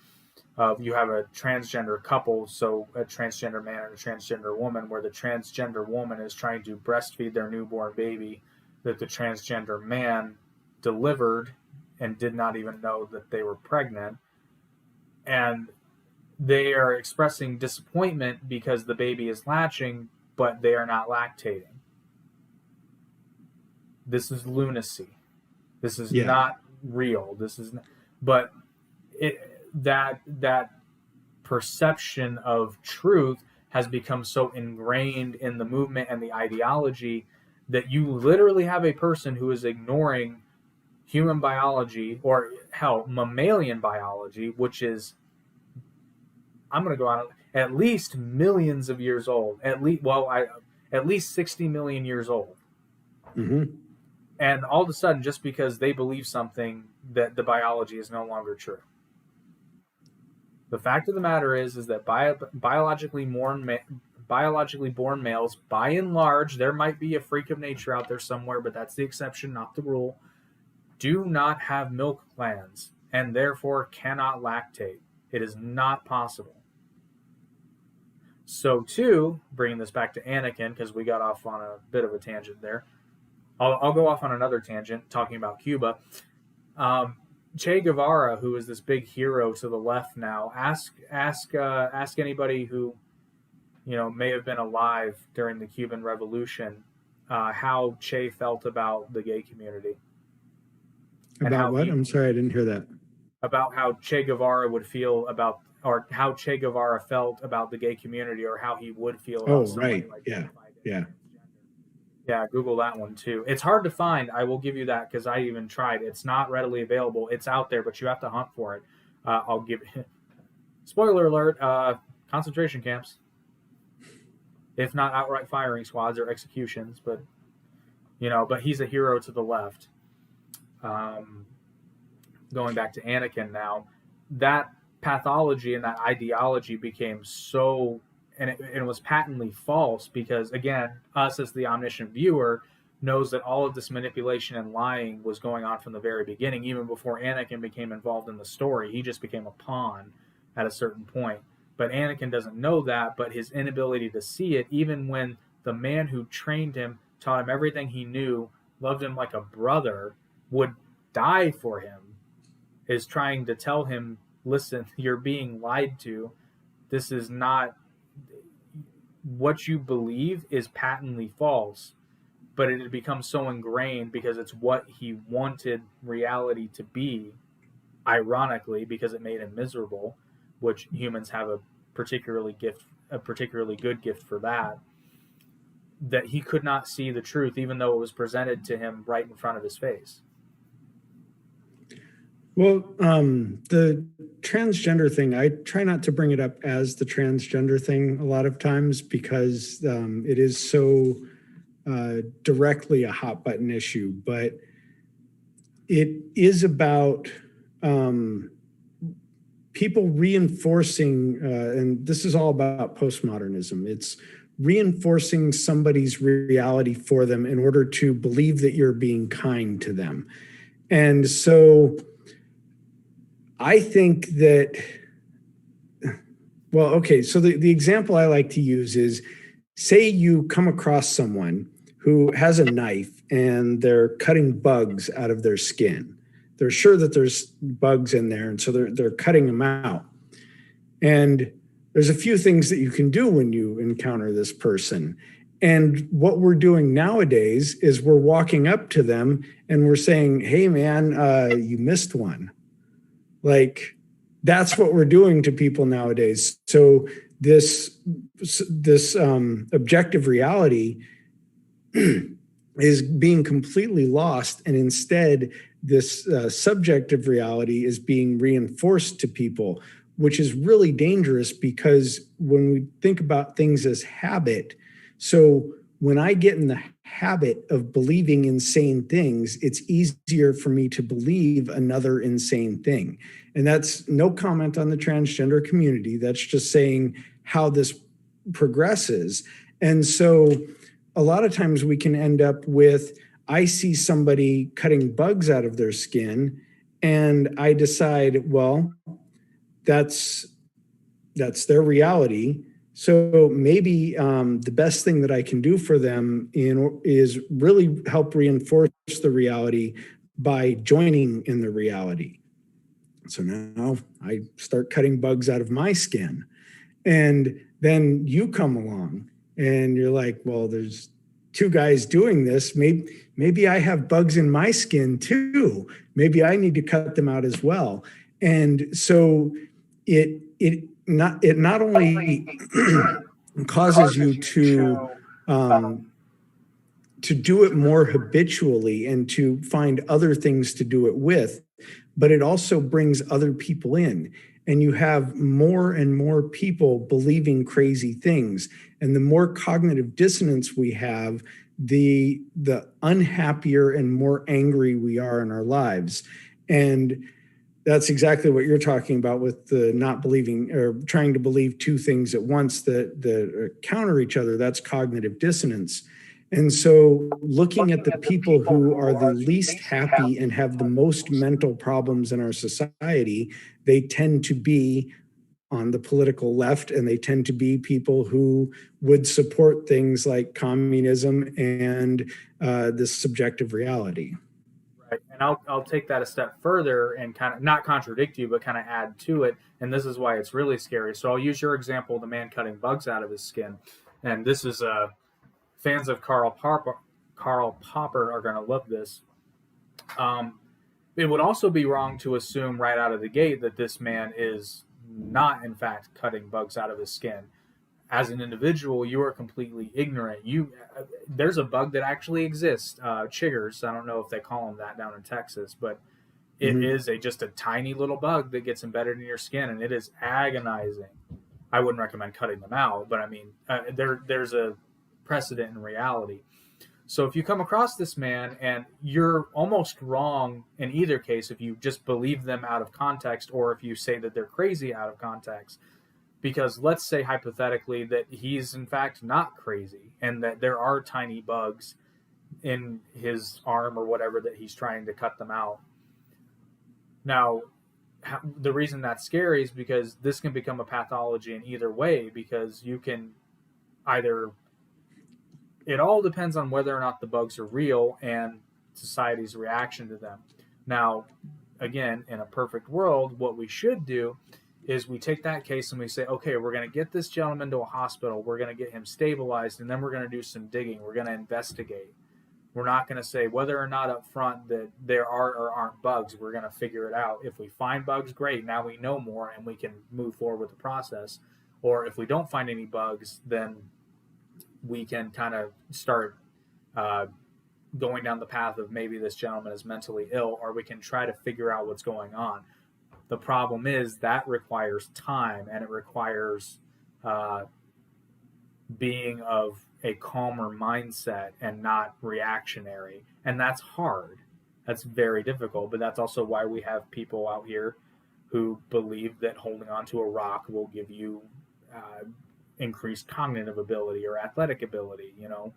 you have a transgender couple, so a transgender man and a transgender woman, where the transgender woman is trying to breastfeed their newborn baby that the transgender man delivered and did not even know that they were pregnant. And they are expressing disappointment because the baby is latching, but they are not lactating. This is lunacy. This is not real. This is not, but that perception of truth has become so ingrained in the movement and the ideology that you literally have a person who is ignoring human biology, or hell, mammalian biology, which is, I'm going to go on, at least millions of years old, at least 60 million years old. Mm-hmm. And all of a sudden, just because they believe something, that the biology is no longer true. The fact of the matter is that biologically born males, by and large, there might be a freak of nature out there somewhere, but that's the exception, not the rule, do not have milk glands and therefore cannot lactate. It is not possible. So too, bringing this back to Anakin, because we got off on a bit of a tangent there. I'll go off on another tangent talking about Cuba. Che Guevara, who is this big hero to the left now, ask anybody who may have been alive during the Cuban Revolution how Che felt about the gay community. About what? I'm sorry, I didn't hear that. About how Che Guevara would feel about, or how Che Guevara felt about the gay community, or how he would feel about right. Yeah, Google that one too. It's hard to find. I will give you that, because I even tried. It's not readily available. It's out there, but you have to hunt for it. I'll give spoiler alert, concentration camps. If not outright firing squads or executions, but he's a hero to the left. Going back to Anakin now, that pathology and that ideology became so, and it was patently false, because again, us as the omniscient viewer knows that all of this manipulation and lying was going on from the very beginning, even before Anakin became involved in the story. He just became a pawn at a certain point. But Anakin doesn't know that, but his inability to see it, even when the man who trained him, taught him everything he knew, loved him like a brother, would die for him, is trying to tell him, listen, you're being lied to. This is not, what you believe is patently false, but it had become so ingrained because it's what he wanted reality to be, ironically, because it made him miserable, which humans have a particularly good gift for that he could not see the truth, even though it was presented to him right in front of his face. Well, the transgender thing, I try not to bring it up as the transgender thing a lot of times, because it is so directly a hot button issue, but it is about people reinforcing, and this is all about postmodernism. It's reinforcing somebody's reality for them in order to believe that you're being kind to them. And so I think that, well, okay, so the example I like to use is, say you come across someone who has a knife and they're cutting bugs out of their skin. They're sure that there's bugs in there, and so they're cutting them out. And there's a few things that you can do when you encounter this person. And what we're doing nowadays is we're walking up to them and we're saying, hey, man, you missed one. Like, that's what we're doing to people nowadays. So this objective reality is being completely lost, and instead this subjective reality is being reinforced to people, which is really dangerous, because when we think about things as habit, so when I get in the habit of believing insane things, it's easier for me to believe another insane thing. And that's no comment on the transgender community. That's just saying how this progresses. And so a lot of times we can end up with, I see somebody cutting bugs out of their skin, and I decide, well, that's their reality. So maybe the best thing that I can do for them is really help reinforce the reality by joining in the reality. So now I start cutting bugs out of my skin. And then you come along and you're like, well, there's two guys doing this. Maybe I have bugs in my skin too. Maybe I need to cut them out as well. And so it not only causes you to do it more habitually and to find other things to do it with, but it also brings other people in. And you have more and more people believing crazy things. And the more cognitive dissonance we have, the unhappier and more angry we are in our lives. And that's exactly what you're talking about with the not believing, or trying to believe two things at once that counter each other. That's cognitive dissonance. And so looking at the people who are the least happy and have the most mental problems in our society, they tend to be on the political left, and they tend to be people who would support things like communism and this subjective reality. Right. And I'll take that a step further and kind of not contradict you, but kind of add to it. And this is why it's really scary. So I'll use your example, the man cutting bugs out of his skin. And this is fans of Karl Popper are going to love this. It would also be wrong to assume right out of the gate that this man is not, in fact, cutting bugs out of his skin. As an individual, you are completely ignorant. There's a bug that actually exists, chiggers. I don't know if they call them that down in Texas, but it is just a tiny little bug that gets embedded in your skin, and it is agonizing. I wouldn't recommend cutting them out, but I mean, there's a precedent in reality. So if you come across this man, and you're almost wrong in either case if you just believe them out of context, or if you say that they're crazy out of context. Because let's say hypothetically that he's in fact not crazy, and that there are tiny bugs in his arm or whatever that he's trying to cut them out. Now, the reason that's scary is because this can become a pathology in either way, because you can either, it all depends on whether or not the bugs are real and society's reaction to them. Now, again, in a perfect world, what we should do is we take that case and we say, okay, we're going to get this gentleman to a hospital. We're going to get him stabilized, and then we're going to do some digging. We're going to investigate. We're not going to say whether or not up front that there are or aren't bugs. We're going to figure it out. If we find bugs, great. Now we know more and we can move forward with the process. Or if we don't find any bugs, then we can kind of start going down the path of maybe this gentleman is mentally ill, or we can try to figure out what's going on. The problem is that requires time, and it requires being of a calmer mindset and not reactionary. And that's hard. That's very difficult, but that's also why we have people out here who believe that holding onto a rock will give you increased cognitive ability or athletic ability. You know,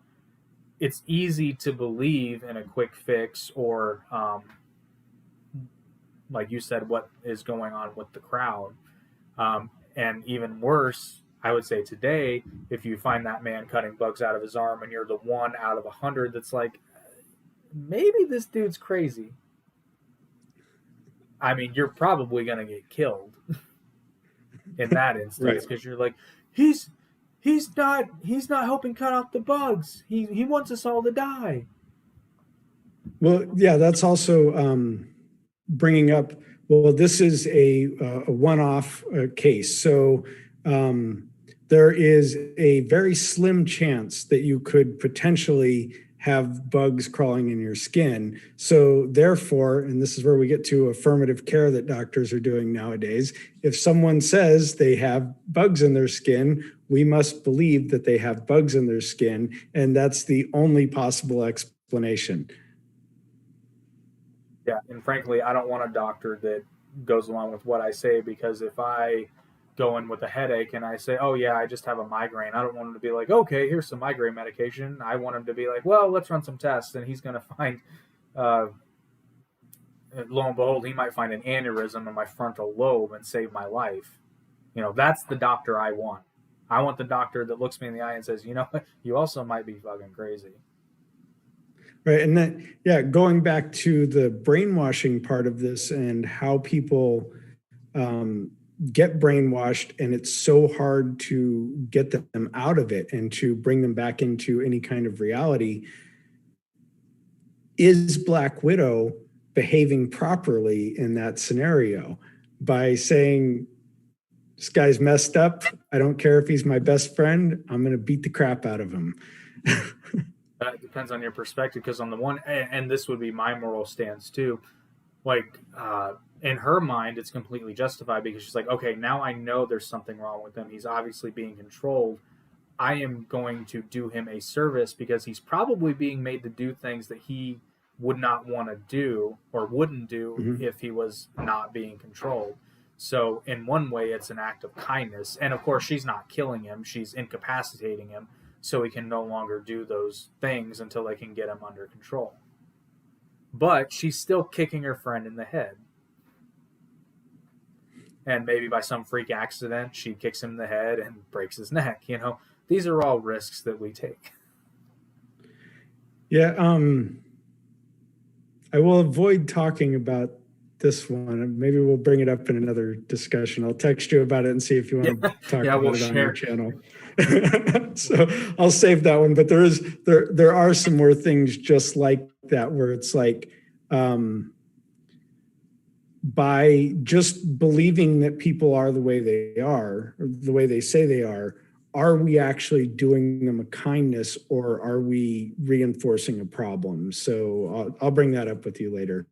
it's easy to believe in a quick fix, or like you said, what is going on with the crowd. And even worse, I would say today, if you find that man cutting bugs out of his arm and you're the 1 out of 100 that's like, maybe this dude's crazy, I mean, you're probably going to get killed in that instance, because you're like, he's not helping cut out the bugs. He wants us all to die. Well, yeah, that's also bringing up, well, this is a one-off case. So there is a very slim chance that you could potentially have bugs crawling in your skin. So therefore, and this is where we get to affirmative care that doctors are doing nowadays, if someone says they have bugs in their skin, we must believe that they have bugs in their skin, and that's the only possible explanation. Yeah, and frankly, I don't want a doctor that goes along with what I say, because if I go in with a headache and I say, "Oh yeah, I just have a migraine," I don't want him to be like, "Okay, here's some migraine medication." I want him to be like, "Well, let's run some tests," and he's going to find, uh, lo and behold, he might find an aneurysm in my frontal lobe and save my life. That's the doctor I want. I want the doctor that looks me in the eye and says, you also might be fucking crazy. Right. And that, yeah, going back to the brainwashing part of this and how people get brainwashed, and it's so hard to get them out of it and to bring them back into any kind of reality. Is Black Widow behaving properly in that scenario by saying, this guy's messed up. I don't care if he's my best friend. I'm going to beat the crap out of him. That depends on your perspective, because on the one, and this would be my moral stance too, like in her mind, it's completely justified, because she's like, okay, now I know there's something wrong with him. He's obviously being controlled. I am going to do him a service, because he's probably being made to do things that he would not want to do or wouldn't do if he was not being controlled. So in one way, it's an act of kindness. And of course, she's not killing him. She's incapacitating him, so he can no longer do those things until they can get him under control. But she's still kicking her friend in the head. And maybe by some freak accident, she kicks him in the head and breaks his neck. These are all risks that we take. Yeah. I will avoid talking about this one. Maybe we'll bring it up in another discussion. I'll text you about it and see if you want to talk about it on your channel. So I'll save that one. But there are some more things just like that, where it's like, by just believing that people are the way they are, or the way they say they are we actually doing them a kindness, or are we reinforcing a problem? So I'll bring that up with you later.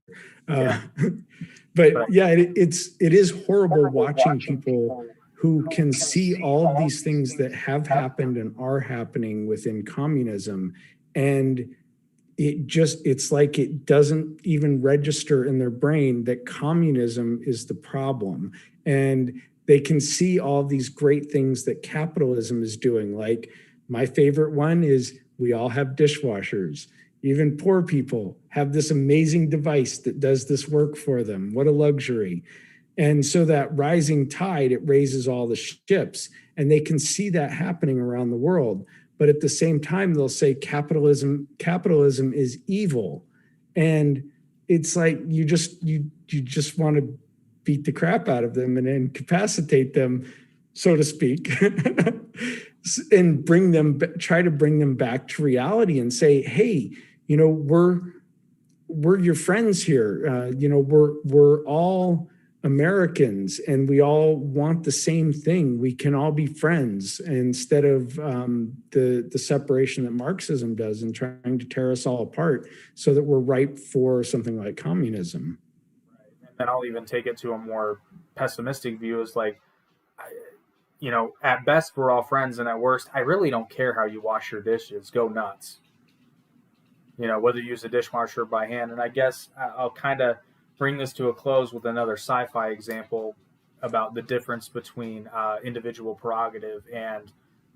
But yeah, it is horrible watching people who can see all of these things that have happened and are happening within communism, and it's like it doesn't even register in their brain that communism is the problem. And they can see all these great things that capitalism is doing. Like, my favorite one is, we all have dishwashers. Even poor people have this amazing device that does this work for them. What a luxury. And so that rising tide, it raises all the ships, and they can see that happening around the world. But at the same time, they'll say capitalism is evil. And it's like, you just want to beat the crap out of them and incapacitate them, so to speak, and try to bring them back to reality and say, hey, we're your friends here. We're all Americans, and we all want the same thing. We can all be friends, instead of the separation that Marxism does, and trying to tear us all apart, so that we're ripe for something like communism. Right. And then I'll even take it to a more pessimistic view, is like, at best we're all friends, and at worst, I really don't care how you wash your dishes. Go nuts. Whether you use a dishwasher by hand. And I guess I'll kind of bring this to a close with another sci-fi example about the difference between individual prerogative and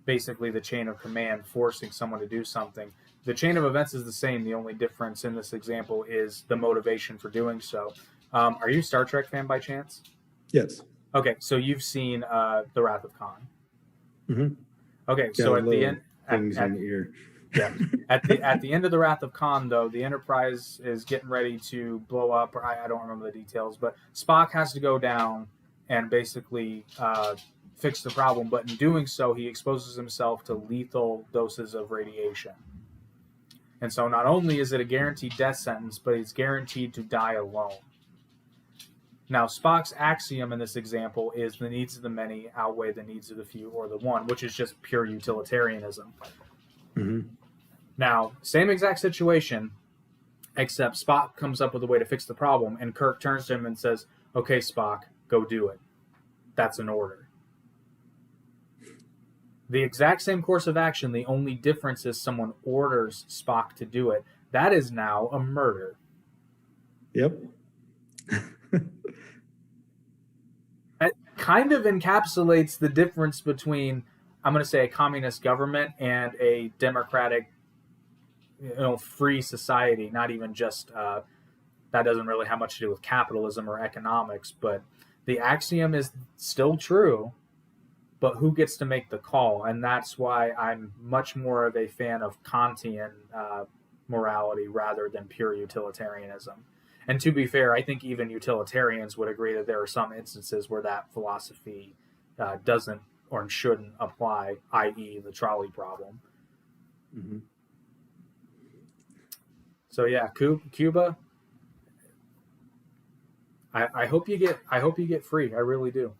basically the chain of command forcing someone to do something. The chain of events is the same. The only difference in this example is the motivation for doing so. Are you a Star Trek fan by chance? Yes. Okay, so you've seen The Wrath of Khan. Mm-hmm. Okay, so at the end, things in the ear. Yeah. At the end of The Wrath of Khan, though, the Enterprise is getting ready to blow up. Or I don't remember the details, but Spock has to go down and basically fix the problem. But in doing so, he exposes himself to lethal doses of radiation. And so not only is it a guaranteed death sentence, but he's guaranteed to die alone. Now, Spock's axiom in this example is the needs of the many outweigh the needs of the few or the one, which is just pure utilitarianism. Mm-hmm. Now, same exact situation, except Spock comes up with a way to fix the problem, and Kirk turns to him and says, "Okay, Spock, go do it." That's an order. The exact same course of action, the only difference is someone orders Spock to do it. That is now a murder. Yep. It kind of encapsulates the difference between, I'm going to say, a communist government and a democratic, free society. Not even just that doesn't really have much to do with capitalism or economics, but the axiom is still true. But who gets to make the call? And that's why I'm much more of a fan of Kantian morality rather than pure utilitarianism. And to be fair, I think even utilitarians would agree that there are some instances where that philosophy doesn't or shouldn't apply, i.e., the trolley problem. Mm-hmm. So yeah, Cuba. I hope you get free. I really do.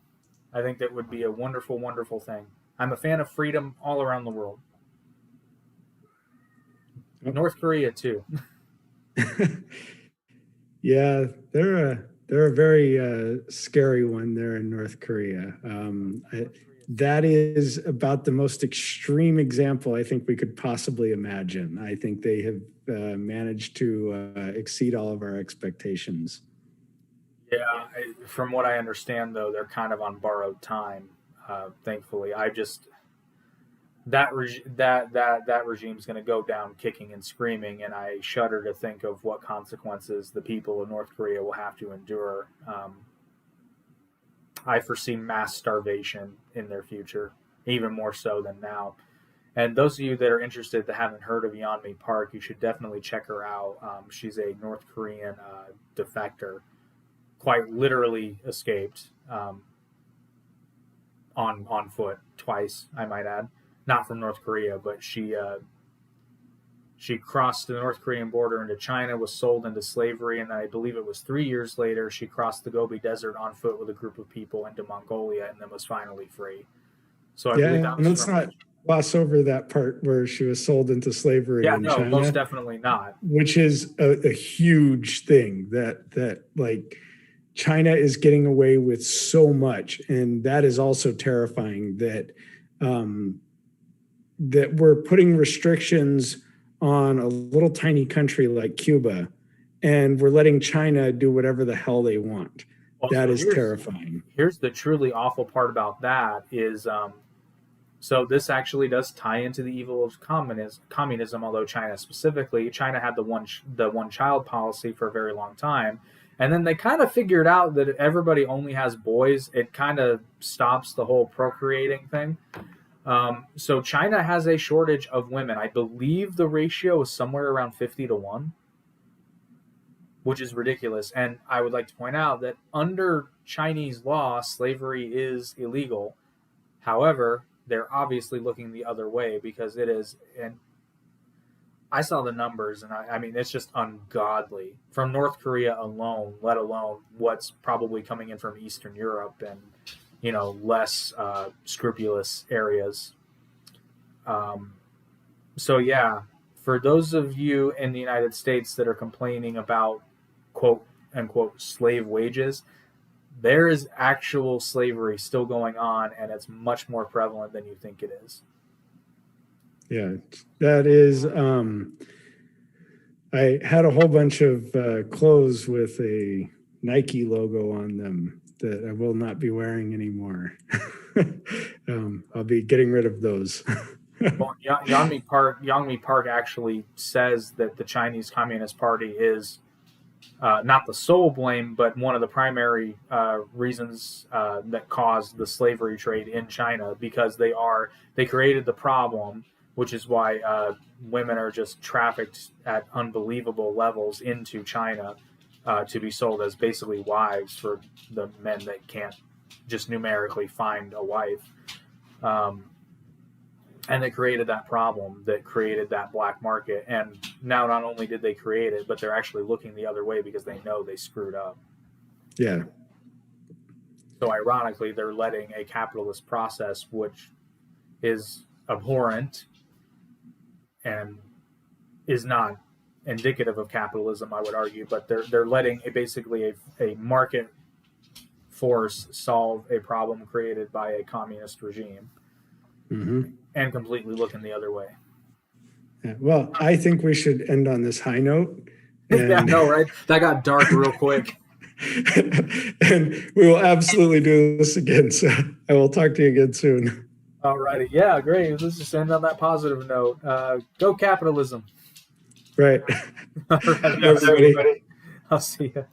I think that would be a wonderful, wonderful thing. I'm a fan of freedom all around the world. Yep. North Korea too. Yeah, they're a very scary one there in North Korea. That is about the most extreme example I think we could possibly imagine. I think they have managed to exceed all of our expectations. Yeah, from what I understand, though, they're kind of on borrowed time. Thankfully, that regime's going to go down kicking and screaming, and I shudder to think of what consequences the people of North Korea will have to endure. I foresee mass starvation in their future, even more so than now. And those of you that are interested that haven't heard of Yeonmi Park, you should definitely check her out. She's a North Korean defector. Quite literally escaped on foot twice, I might add. Not from North Korea, but she crossed the North Korean border into China, was sold into slavery, and I believe it was 3 years later she crossed the Gobi Desert on foot with a group of people into Mongolia, and then was finally free. So I believe that was let's not gloss over that part where she was sold into slavery in China. Most definitely not. Which is a huge thing that like China is getting away with so much, and that is also terrifying that that we're putting restrictions on a little tiny country like Cuba, and we're letting China do whatever the hell they want. Well, that is terrifying. Here's the truly awful part about that is, so this actually does tie into the evil of communism, although China had the one child policy for a very long time. And then they kind of figured out that if everybody only has boys, it kind of stops the whole procreating thing. So China has a shortage of women. I believe the ratio is somewhere around 50-1, which is ridiculous. And I would like to point out that under Chinese law, slavery is illegal. However, they're obviously looking the other way because it is, and I saw the numbers, and I mean, it's just ungodly from North Korea alone, let alone what's probably coming in from Eastern Europe and, less scrupulous areas. So yeah, for those of you in the United States that are complaining about quote unquote slave wages, there is actual slavery still going on, and it's much more prevalent than you think it is. Yeah, that is. I had a whole bunch of clothes with a Nike logo on them that I will not be wearing anymore. I'll be getting rid of those. Well, Yeonmi Park actually says that the Chinese Communist Party is not the sole blame, but one of the primary reasons that caused the slavery trade in China, because they created the problem, which is why women are just trafficked at unbelievable levels into China to be sold as basically wives for the men that can't just numerically find a wife. And they created that problem that created that black market. And now not only did they create it, but they're actually looking the other way because they know they screwed up. Yeah. So ironically, they're letting a capitalist process, which is abhorrent and is not indicative of capitalism, I would argue, but they're letting basically a market force solve a problem created by a communist regime, and completely looking the other way. Yeah, well, I think we should end on this high note. Yeah, no, right? That got dark real quick. And we will absolutely do this again. So I will talk to you again soon. Alrighty. Yeah, great. Let's just end on that positive note. Go capitalism. Right. All right, everybody. I'll see you.